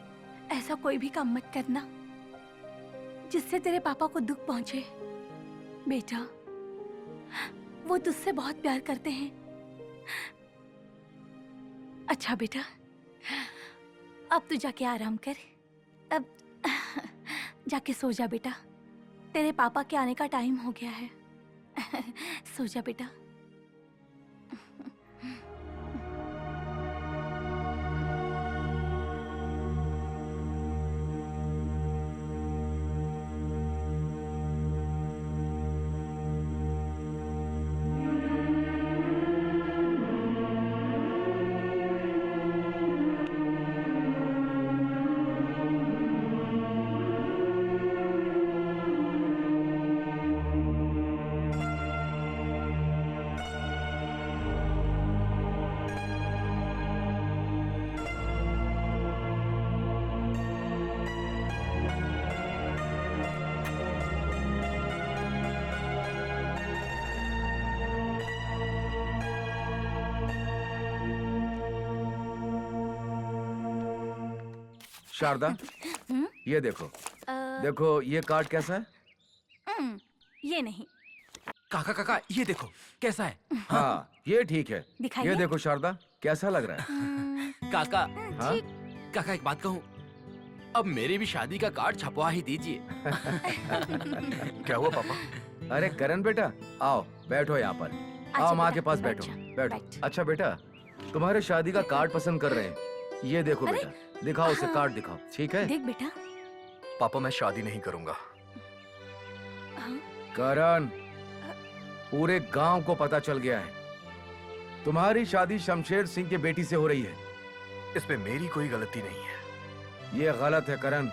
ऐसा कोई भी काम मत करना जिससे तेरे पापा को दुख पहुंचे। बेटा, वो तुझसे बहुत प्यार करते हैं। अच्छा बेटा, अब तू जाके आराम कर। अब जाके सो जा बेटा, तेरे पापा के आने का टाइम हो गया है। सो जा बेटा। शारदा, ये देखो। देखो ये कार्ड कैसा है? ये नहीं। काका काका, ये देखो कैसा है। हाँ ये ठीक है। दिखाइए। ये देखो शारदा, कैसा लग रहा है? काका, हाँ? काका एक बात कहूँ, अब मेरी भी शादी का कार्ड छपवा ही दीजिए। क्या हुआ पापा? अरे करण बेटा, आओ बैठो यहाँ पर। आओ माँ के पास बैठो। बैठो। अच्छा बेटा, तुम्हारे शादी का कार्ड पसंद कर रहे हैं। ये देखो बेटा, दिखाओ उसे कार्ड दिखाओ। ठीक है? देख बेटा। पापा, मैं शादी नहीं करूंगा। करण, पूरे गांव को पता चल गया है तुम्हारी शादी शमशेर सिंह की बेटी से हो रही है। इसमें मेरी कोई गलती नहीं है। ये गलत है करण।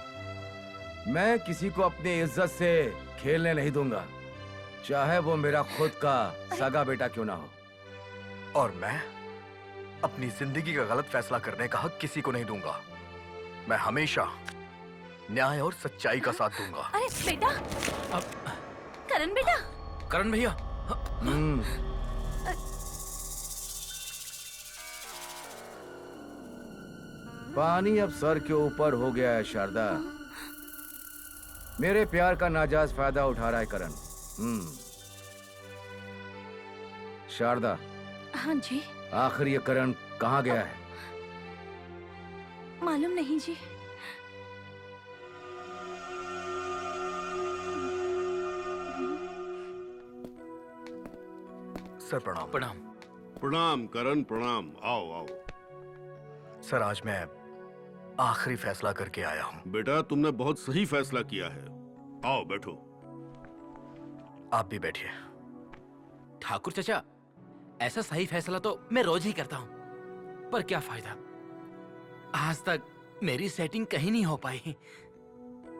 मैं किसी को अपनी इज्जत से खेलने नहीं दूंगा, चाहे वो मेरा खुद का सगा बेटा क्यों ना हो। और मैं अपनी जिंदगी का गलत फैसला करने का हक किसी को नहीं दूंगा। मैं हमेशा न्याय और सच्चाई का साथ दूंगा। अरे बेटा, करण बेटा। करण भैया। पानी अब सर के ऊपर हो गया है शारदा। मेरे प्यार का नाजायज फायदा उठा रहा है करण। शारदा। हाँ जी। आखिर ये करण कहाँ गया है? मालूम नहीं जी। सर प्रणाम। प्रणाम। प्रणाम करण, प्रणाम। आओ आओ। सर आज मैं आखिरी फैसला करके आया हूँ। बेटा तुमने बहुत सही फैसला किया है। आओ बैठो। आप भी बैठिए। ठाकुर चाचा, ऐसा सही फैसला तो मैं रोज ही करता हूँ, पर क्या फायदा, आज तक मेरी सेटिंग कहीं नहीं हो पाई।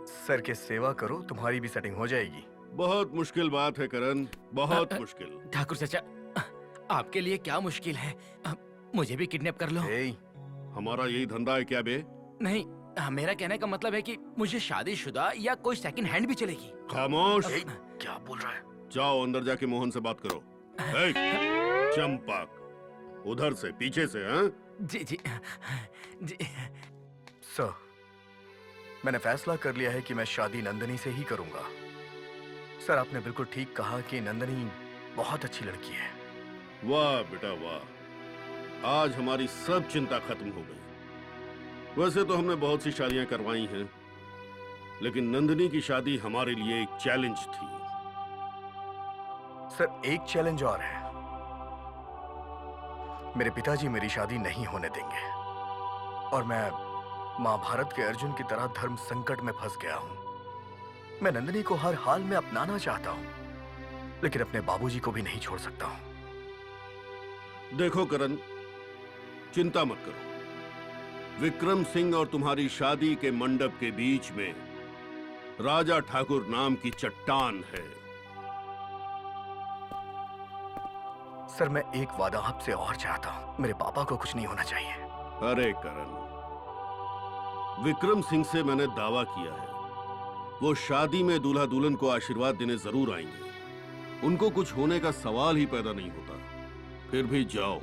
सर की सेवा करो, तुम्हारी भी सेटिंग हो जाएगी। बहुत मुश्किल बात है करण, बहुत मुश्किल। ठाकुर चाचा, आपके लिए क्या मुश्किल है, मुझे भी किडनैप कर लो। हमारा यही धंधा है क्या बे? नहीं, मेरा कहने का मतलब है कि मुझे शादीशुदा या कोई सेकंड हैंड भी चलेगी। खामोश। क्या बोल रहा है? जाओ अंदर जाके मोहन से बात करो। चंपक, उधर से पीछे से। हाँ जी जी जी। सर मैंने फैसला कर लिया है कि मैं शादी नंदनी से ही करूंगा। सर आपने बिल्कुल ठीक कहा कि नंदनी बहुत अच्छी लड़की है। वाह बेटा वाह, आज हमारी सब चिंता खत्म हो गई। वैसे तो हमने बहुत सी शादियां करवाई हैं, लेकिन नंदनी की शादी हमारे लिए एक चैलेंज थी। सर एक चैलेंज और है, मेरे पिताजी मेरी शादी नहीं होने देंगे और मैं महाभारत के अर्जुन की तरह धर्म संकट में फंस गया हूं। मैं नंदनी को हर हाल में अपनाना चाहता हूं, लेकिन अपने बाबूजी को भी नहीं छोड़ सकता हूं। देखो करण, चिंता मत करो। विक्रम सिंह और तुम्हारी शादी के मंडप के बीच में राजा ठाकुर नाम की चट्टान है। सर मैं एक वादा आपसे और चाहता हूं, मेरे पापा को कुछ नहीं होना चाहिए। अरे करण, विक्रम सिंह से मैंने दावा किया है, वो शादी में दूल्हा दुल्हन को आशीर्वाद देने जरूर आएंगे। उनको कुछ होने का सवाल ही पैदा नहीं होता। फिर भी जाओ,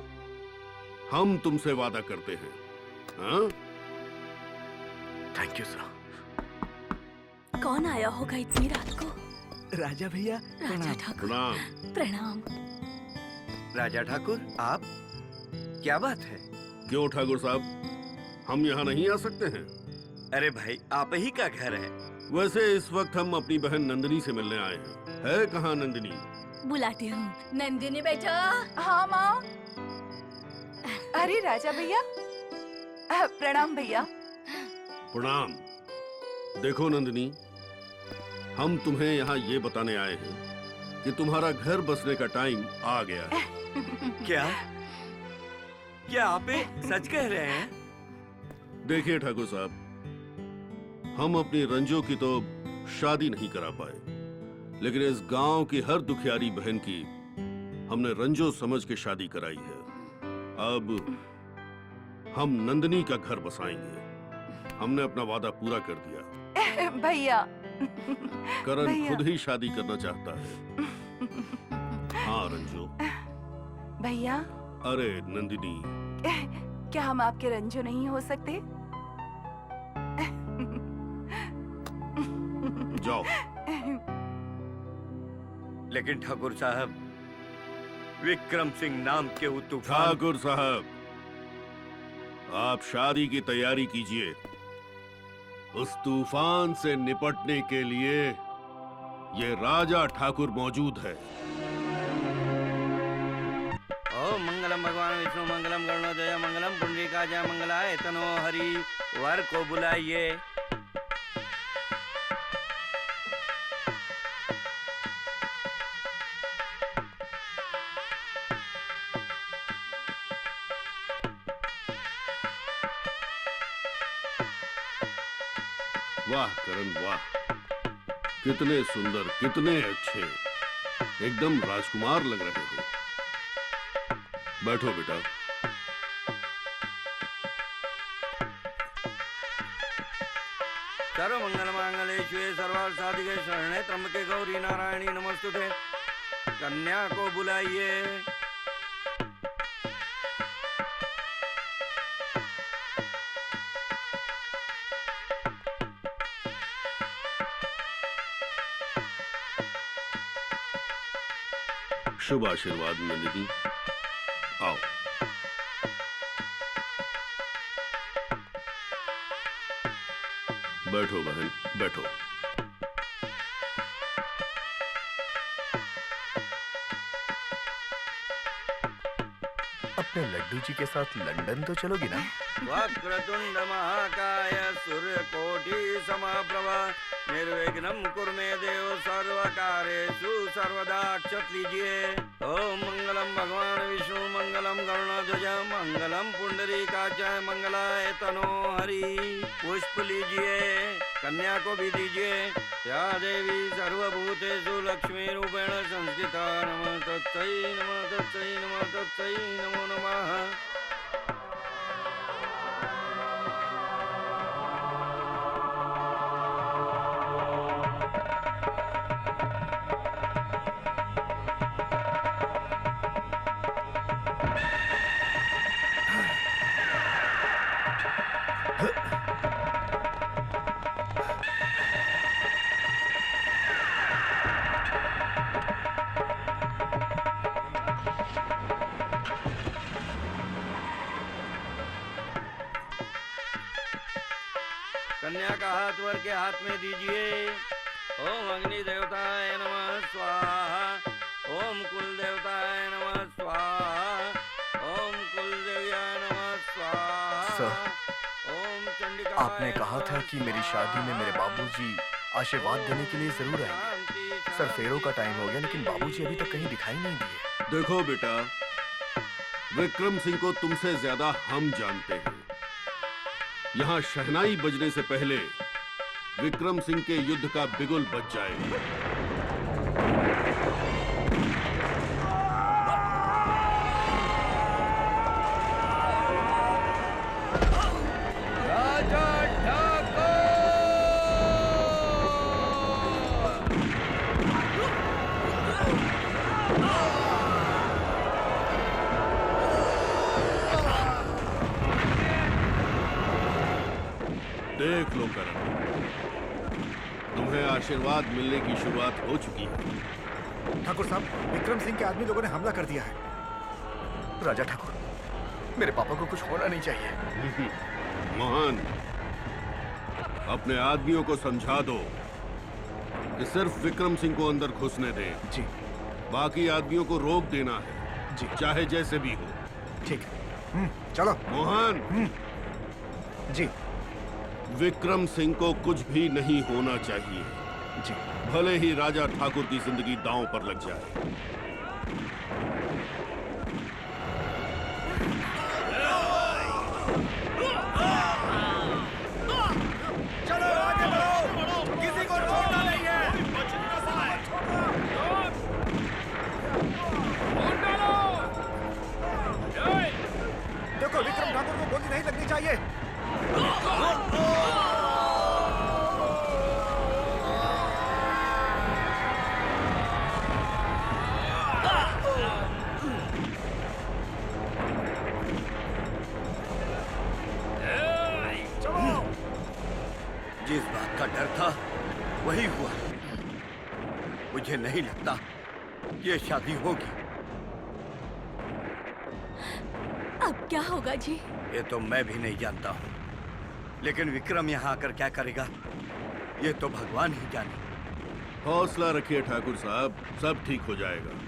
हम तुमसे वादा करते हैं। हाँ? Thank you sir. कौन आया होगा इतनी रात को? राजा भैया। राजा ठाकुर प्रणाम। प्रणाम। राजा ठाकुर, आप, क्या बात है? क्यों ठाकुर साहब, हम यहाँ नहीं आ सकते हैं? अरे भाई, आप ही का घर है। वैसे इस वक्त हम अपनी बहन नंदिनी से मिलने आए हैं। है कहाँ नंदिनी? बुलाती हूँ। नंदिनी बेटा। हाँ माँ। अरे राजा भैया, प्रणाम भैया। प्रणाम। देखो नंदिनी, हम तुम्हें यहाँ ये बताने आए हैं कि तुम्हारा घर बसने का टाइम आ गया है। क्या आप सच कह रहे हैं? देखिए ठाकुर साहब, हम अपनी रंजो की तो शादी नहीं करा पाए, लेकिन इस गांव की हर दुखियारी बहन की हमने रंजो समझ के शादी कराई है। अब हम नंदिनी का घर बसाएंगे। हमने अपना वादा पूरा कर दिया। भैया, करण भैया। खुद ही शादी करना चाहता है। हाँ रंजो। भैया, अरे नंदिनी, क्या हम आपके रंजो नहीं हो सकते? जाओ। लेकिन ठाकुर साहब, विक्रम सिंह नाम के वो तूफान। ठाकुर साहब, आप शादी की तैयारी कीजिए। उस तूफान से निपटने के लिए ये राजा ठाकुर मौजूद है। ओम मंगलम भगवान विष्णु मंगलम गरुड़ध्वज मंगलम पुंडरीकाक्ष मंगलाय तनो हरि। वर को बुलाइए। वाह करण वाह, कितने सुंदर, कितने अच्छे, एकदम राजकुमार लग रहे हो। बैठो बेटा। सर्व मंगल मांगल्ये शिवे सर्वार्थ साधिके शरण्ये त्र्यंबके गौरी नारायणी नमस्तुते। कन्या को बुलाइए। शुभ आशीर्वाद नंदिनी, आओ। बैठो बहन, बैठो। अपने लड्डू जी के साथ लंदन तो चलोगी ना? वक्रतुंड महाकाय सूर्यकोटि समप्रभ निर्विघ्नं कुरु मे देव सर्वकार्येषु सर्वदा अक्षत लीजिए। ओम मंगलम भगवान विष्णु मंगलम गरुड़ध्वज मंगलम पुंडरीकाक्षाय मंगलाय तनो हरि। पुष्प लीजिए, कन्या को भी दीजिए। या देवी सर्वभूतेषु लक्ष्मी रूपेण संस्थिता नमः तत्सै नमः तत्सै नमः तत्सै नमो नमः। कन्या का हाथ वर के हाथ में दीजिए। ओम अग्नि देवताय नमः स्वाहा। ओम कुल देवताय नमः स्वाहा। ओम कुल देव्याय नमः स्वाहा। सर, ओम चंडिका। आपने कहा था कि मेरी शादी में मेरे बाबूजी आशीर्वाद देने के लिए जरूर आएंगे। सर, फेरों का टाइम हो गया लेकिन बाबूजी अभी तक कहीं दिखाई नहीं दिए। देखो बेटा, विक्रम सिंह को तुमसे ज्यादा हम जानते हैं। यहाँ शहनाई बजने से पहले विक्रम सिंह के युद्ध का बिगुल बज जाए। देख लो करण, तुम्हें आशीर्वाद मिलने की शुरुआत हो चुकी है। ठाकुर साहब, विक्रम सिंह के आदमी लोगों ने हमला कर दिया है। राजा ठाकुर, मेरे पापा को कुछ होना नहीं चाहिए। मोहन, अपने आदमियों को समझा दो कि सिर्फ विक्रम सिंह को अंदर घुसने दें। जी। बाकी आदमियों को रोक देना है। जी। चाहे जैसे भी हो। ठीक है। चलो। मोहन। जी। विक्रम सिंह को कुछ भी नहीं होना चाहिए। जी। भले ही राजा ठाकुर की जिंदगी दांव पर लग जाए। चलो आगे बढ़ो, किसी को छोड़ना नहीं है। देखो, विक्रम ठाकुर को गोली नहीं लगनी चाहिए। जिस बात का डर था वही हुआ। मुझे नहीं लगता ये शादी होगी। अब क्या होगा जी? ये तो मैं भी नहीं जानता हूँ, लेकिन विक्रम यहाँ आकर क्या करेगा ये तो भगवान ही जाने। हौसला रखिए ठाकुर साहब, सब ठीक हो जाएगा।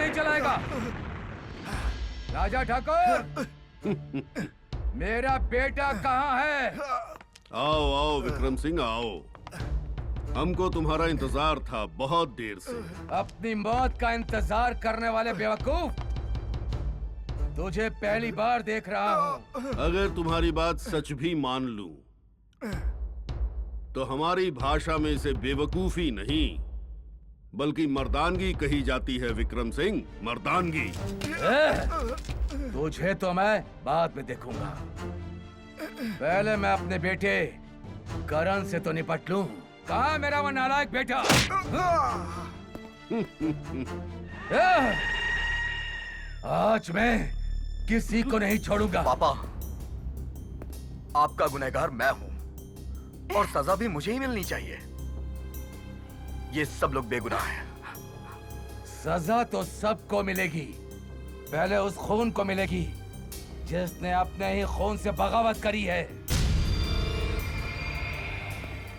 नहीं चलाएगा। राजा ठाकुर, मेरा बेटा कहाँ है? आओ आओ विक्रम सिंह आओ। हमको तुम्हारा इंतजार था बहुत देर से। अपनी मौत का इंतजार करने वाले बेवकूफ, तुझे पहली बार देख रहा हूँ। अगर तुम्हारी बात सच भी मान लूं, तो हमारी भाषा में इसे बेवकूफी नहीं बल्कि मर्दानगी कही जाती है विक्रम सिंह, मर्दानगी। तुझे तो मैं बाद में देखूंगा। पहले मैं अपने बेटे करण से तो निपट लूं। कहाँ है मेरा वो नालायक बेटा? आज मैं किसी को नहीं छोड़ूंगा। पापा, आपका गुनहगार मैं हूं और सजा भी मुझे ही मिलनी चाहिए। ये सब लोग बेगुनाह हैं। सजा तो सबको मिलेगी, पहले उस खून को मिलेगी जिसने अपने ही खून से बगावत करी है।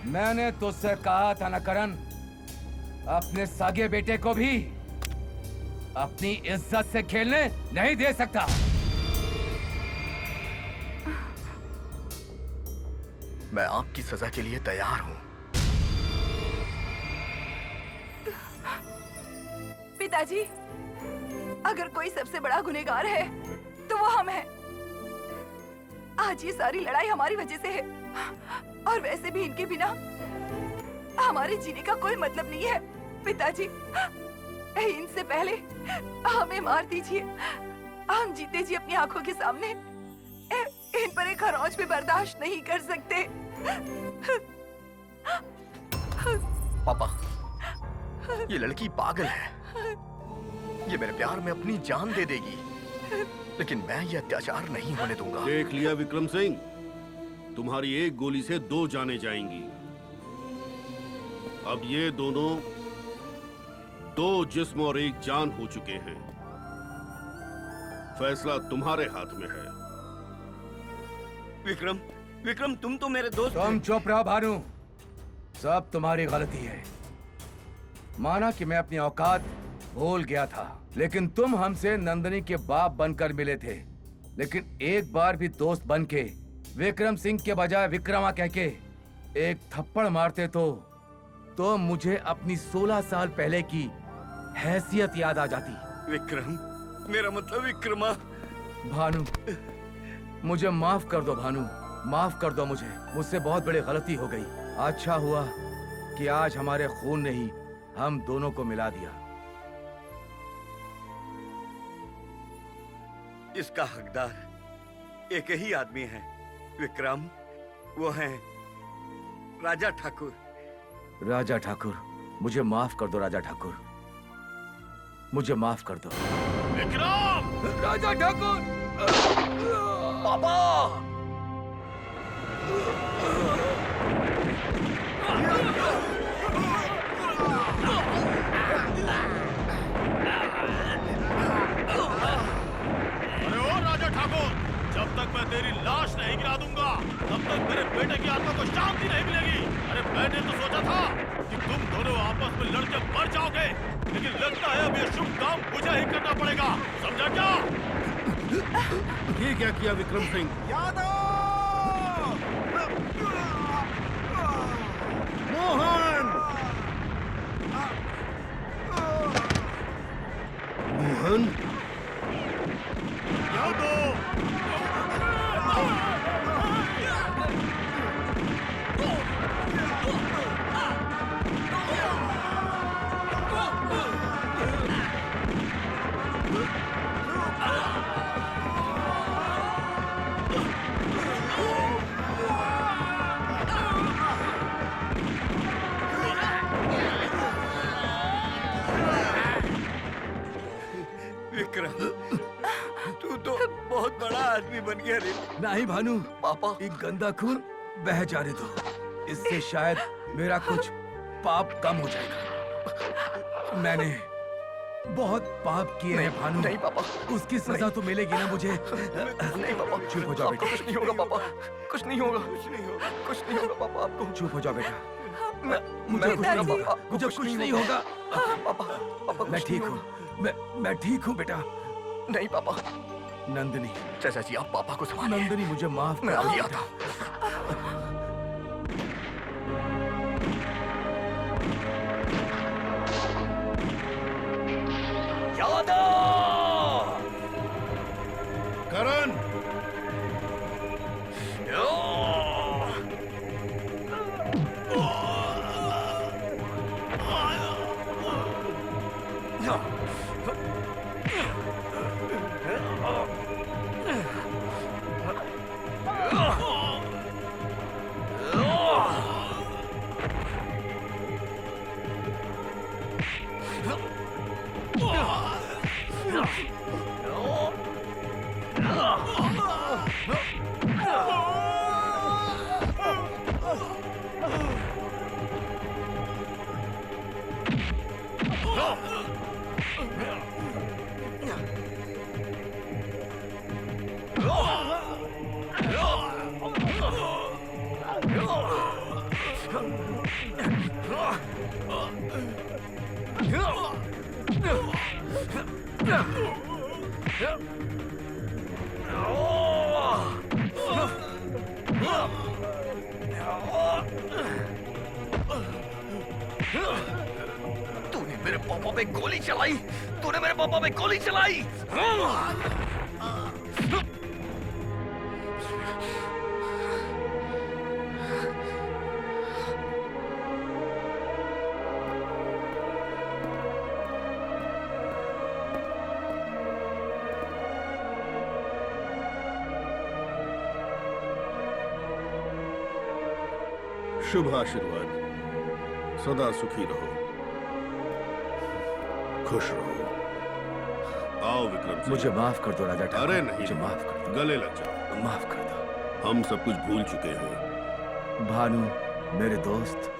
मैंने तुझसे कहा था न करण, अपने सगे बेटे को भी अपनी इज्जत से खेलने नहीं दे सकता। मैं आपकी सजा के लिए तैयार हूं। पिताजी, अगर कोई सबसे बड़ा गुनहगार है तो वो हम हैं। आज ये सारी लड़ाई हमारी वजह से है और वैसे भी इनके बिना हमारे जीने का कोई मतलब नहीं है। पिताजी, इनसे पहले हमें मार दीजिए। हम जीते जी अपनी आंखों के सामने इन पर एक खरोंच भी बर्दाश्त नहीं कर सकते। पापा, ये लड़की पागल है। ये मेरे प्यार में अपनी जान दे देगी, लेकिन मैं ये अत्याचार नहीं होने दूंगा। देख लिया विक्रम सिंह, तुम्हारी एक गोली से 2 जानें जाएंगी। अब ये दोनों 2 जिस्म और 1 जान हो चुके हैं। फैसला तुम्हारे हाथ में है। विक्रम, विक्रम, तुम तो मेरे दोस्त तुम चुप रहो भानु, सब तुम्हारी गलती है। माना कि मैं अपनी औकात भूल गया था, लेकिन तुम हमसे नंदनी के बाप बनकर मिले थे। लेकिन एक बार भी दोस्त बनके विक्रम सिंह के बजाय विक्रमा कह के एक थप्पड़ मारते तो मुझे अपनी 16 साल पहले की हैसियत याद आ जाती। विक्रम, मेरा मतलब विक्रमा। भानु, मुझे माफ कर दो भानु, माफ कर दो मुझे। मुझसे बहुत बड़ी गलती हो गई। अच्छा हुआ कि आज हमारे खून ने ही हम दोनों को मिला दिया। इसका हकदार एक ही आदमी है विक्रम, वो है राजा ठाकुर। राजा ठाकुर, मुझे माफ कर दो राजा ठाकुर, मुझे माफ कर दो। विक्रम! राजा ठाकुर! पापा! अरे ओ राजा ठाकुर, जब तक मैं तेरी लाश नहीं गिरा दूंगा, तब तक मेरे बेटे की आत्मा को शांति नहीं मिलेगी। अरे मैंने तो सोचा था कि तुम दोनों आपस में लड़के मर जाओगे, लेकिन लगता है अब ये शुभ काम मुझे ही करना पड़ेगा। समझा क्या? ये क्या किया विक्रम सिंह? मोहन! मोहन? विक्रम, तू तो बहुत बड़ा आदमी बन गया रे। नहीं भानु, पापा, एक गंदा खून बह जाने दो, इससे शायद मेरा कुछ पाप कम हो जाएगा। मैंने बहुत पाप किए हैं भानु। नहीं पापा, उसकी सजा तो मिलेगी ना मुझे। नहीं पापा, चुप हो जाओ आपको बेटा। कुछ नहीं होगा पापा, कुछ नहीं होगा, कुछ नहीं होगा, कुछ नहीं होगा पापा आपको। चुप हो जाओ बेटा, मैं मुझे कुछ नहीं पापा, होगा, मुझे कुछ नहीं होगा। पापा, पापा मैं कुछ ठीक नहीं हूँ, होगा। मैं ठीक हूँ बेटा। नहीं पापा। नंदिनी, चाचा जी आप पापा को संभालिए। नंदिनी मुझे माफ मैं कर दो अभी बेटा। आता हूँ। करण, तूने मेरे पापा पे गोली चलाई। तूने मेरे पापा पे गोली चलाई। शुभ आशीर्वाद। सदा सुखी रहो, खुश रहो। आओ विक्रम सिंह। मुझे माफ कर दो राजा ठाकुर। अरे नहीं, मुझे माफ कर दो। गले लग जाओ। माफ कर दो। हम सब कुछ भूल चुके हैं। भानु मेरे दोस्त,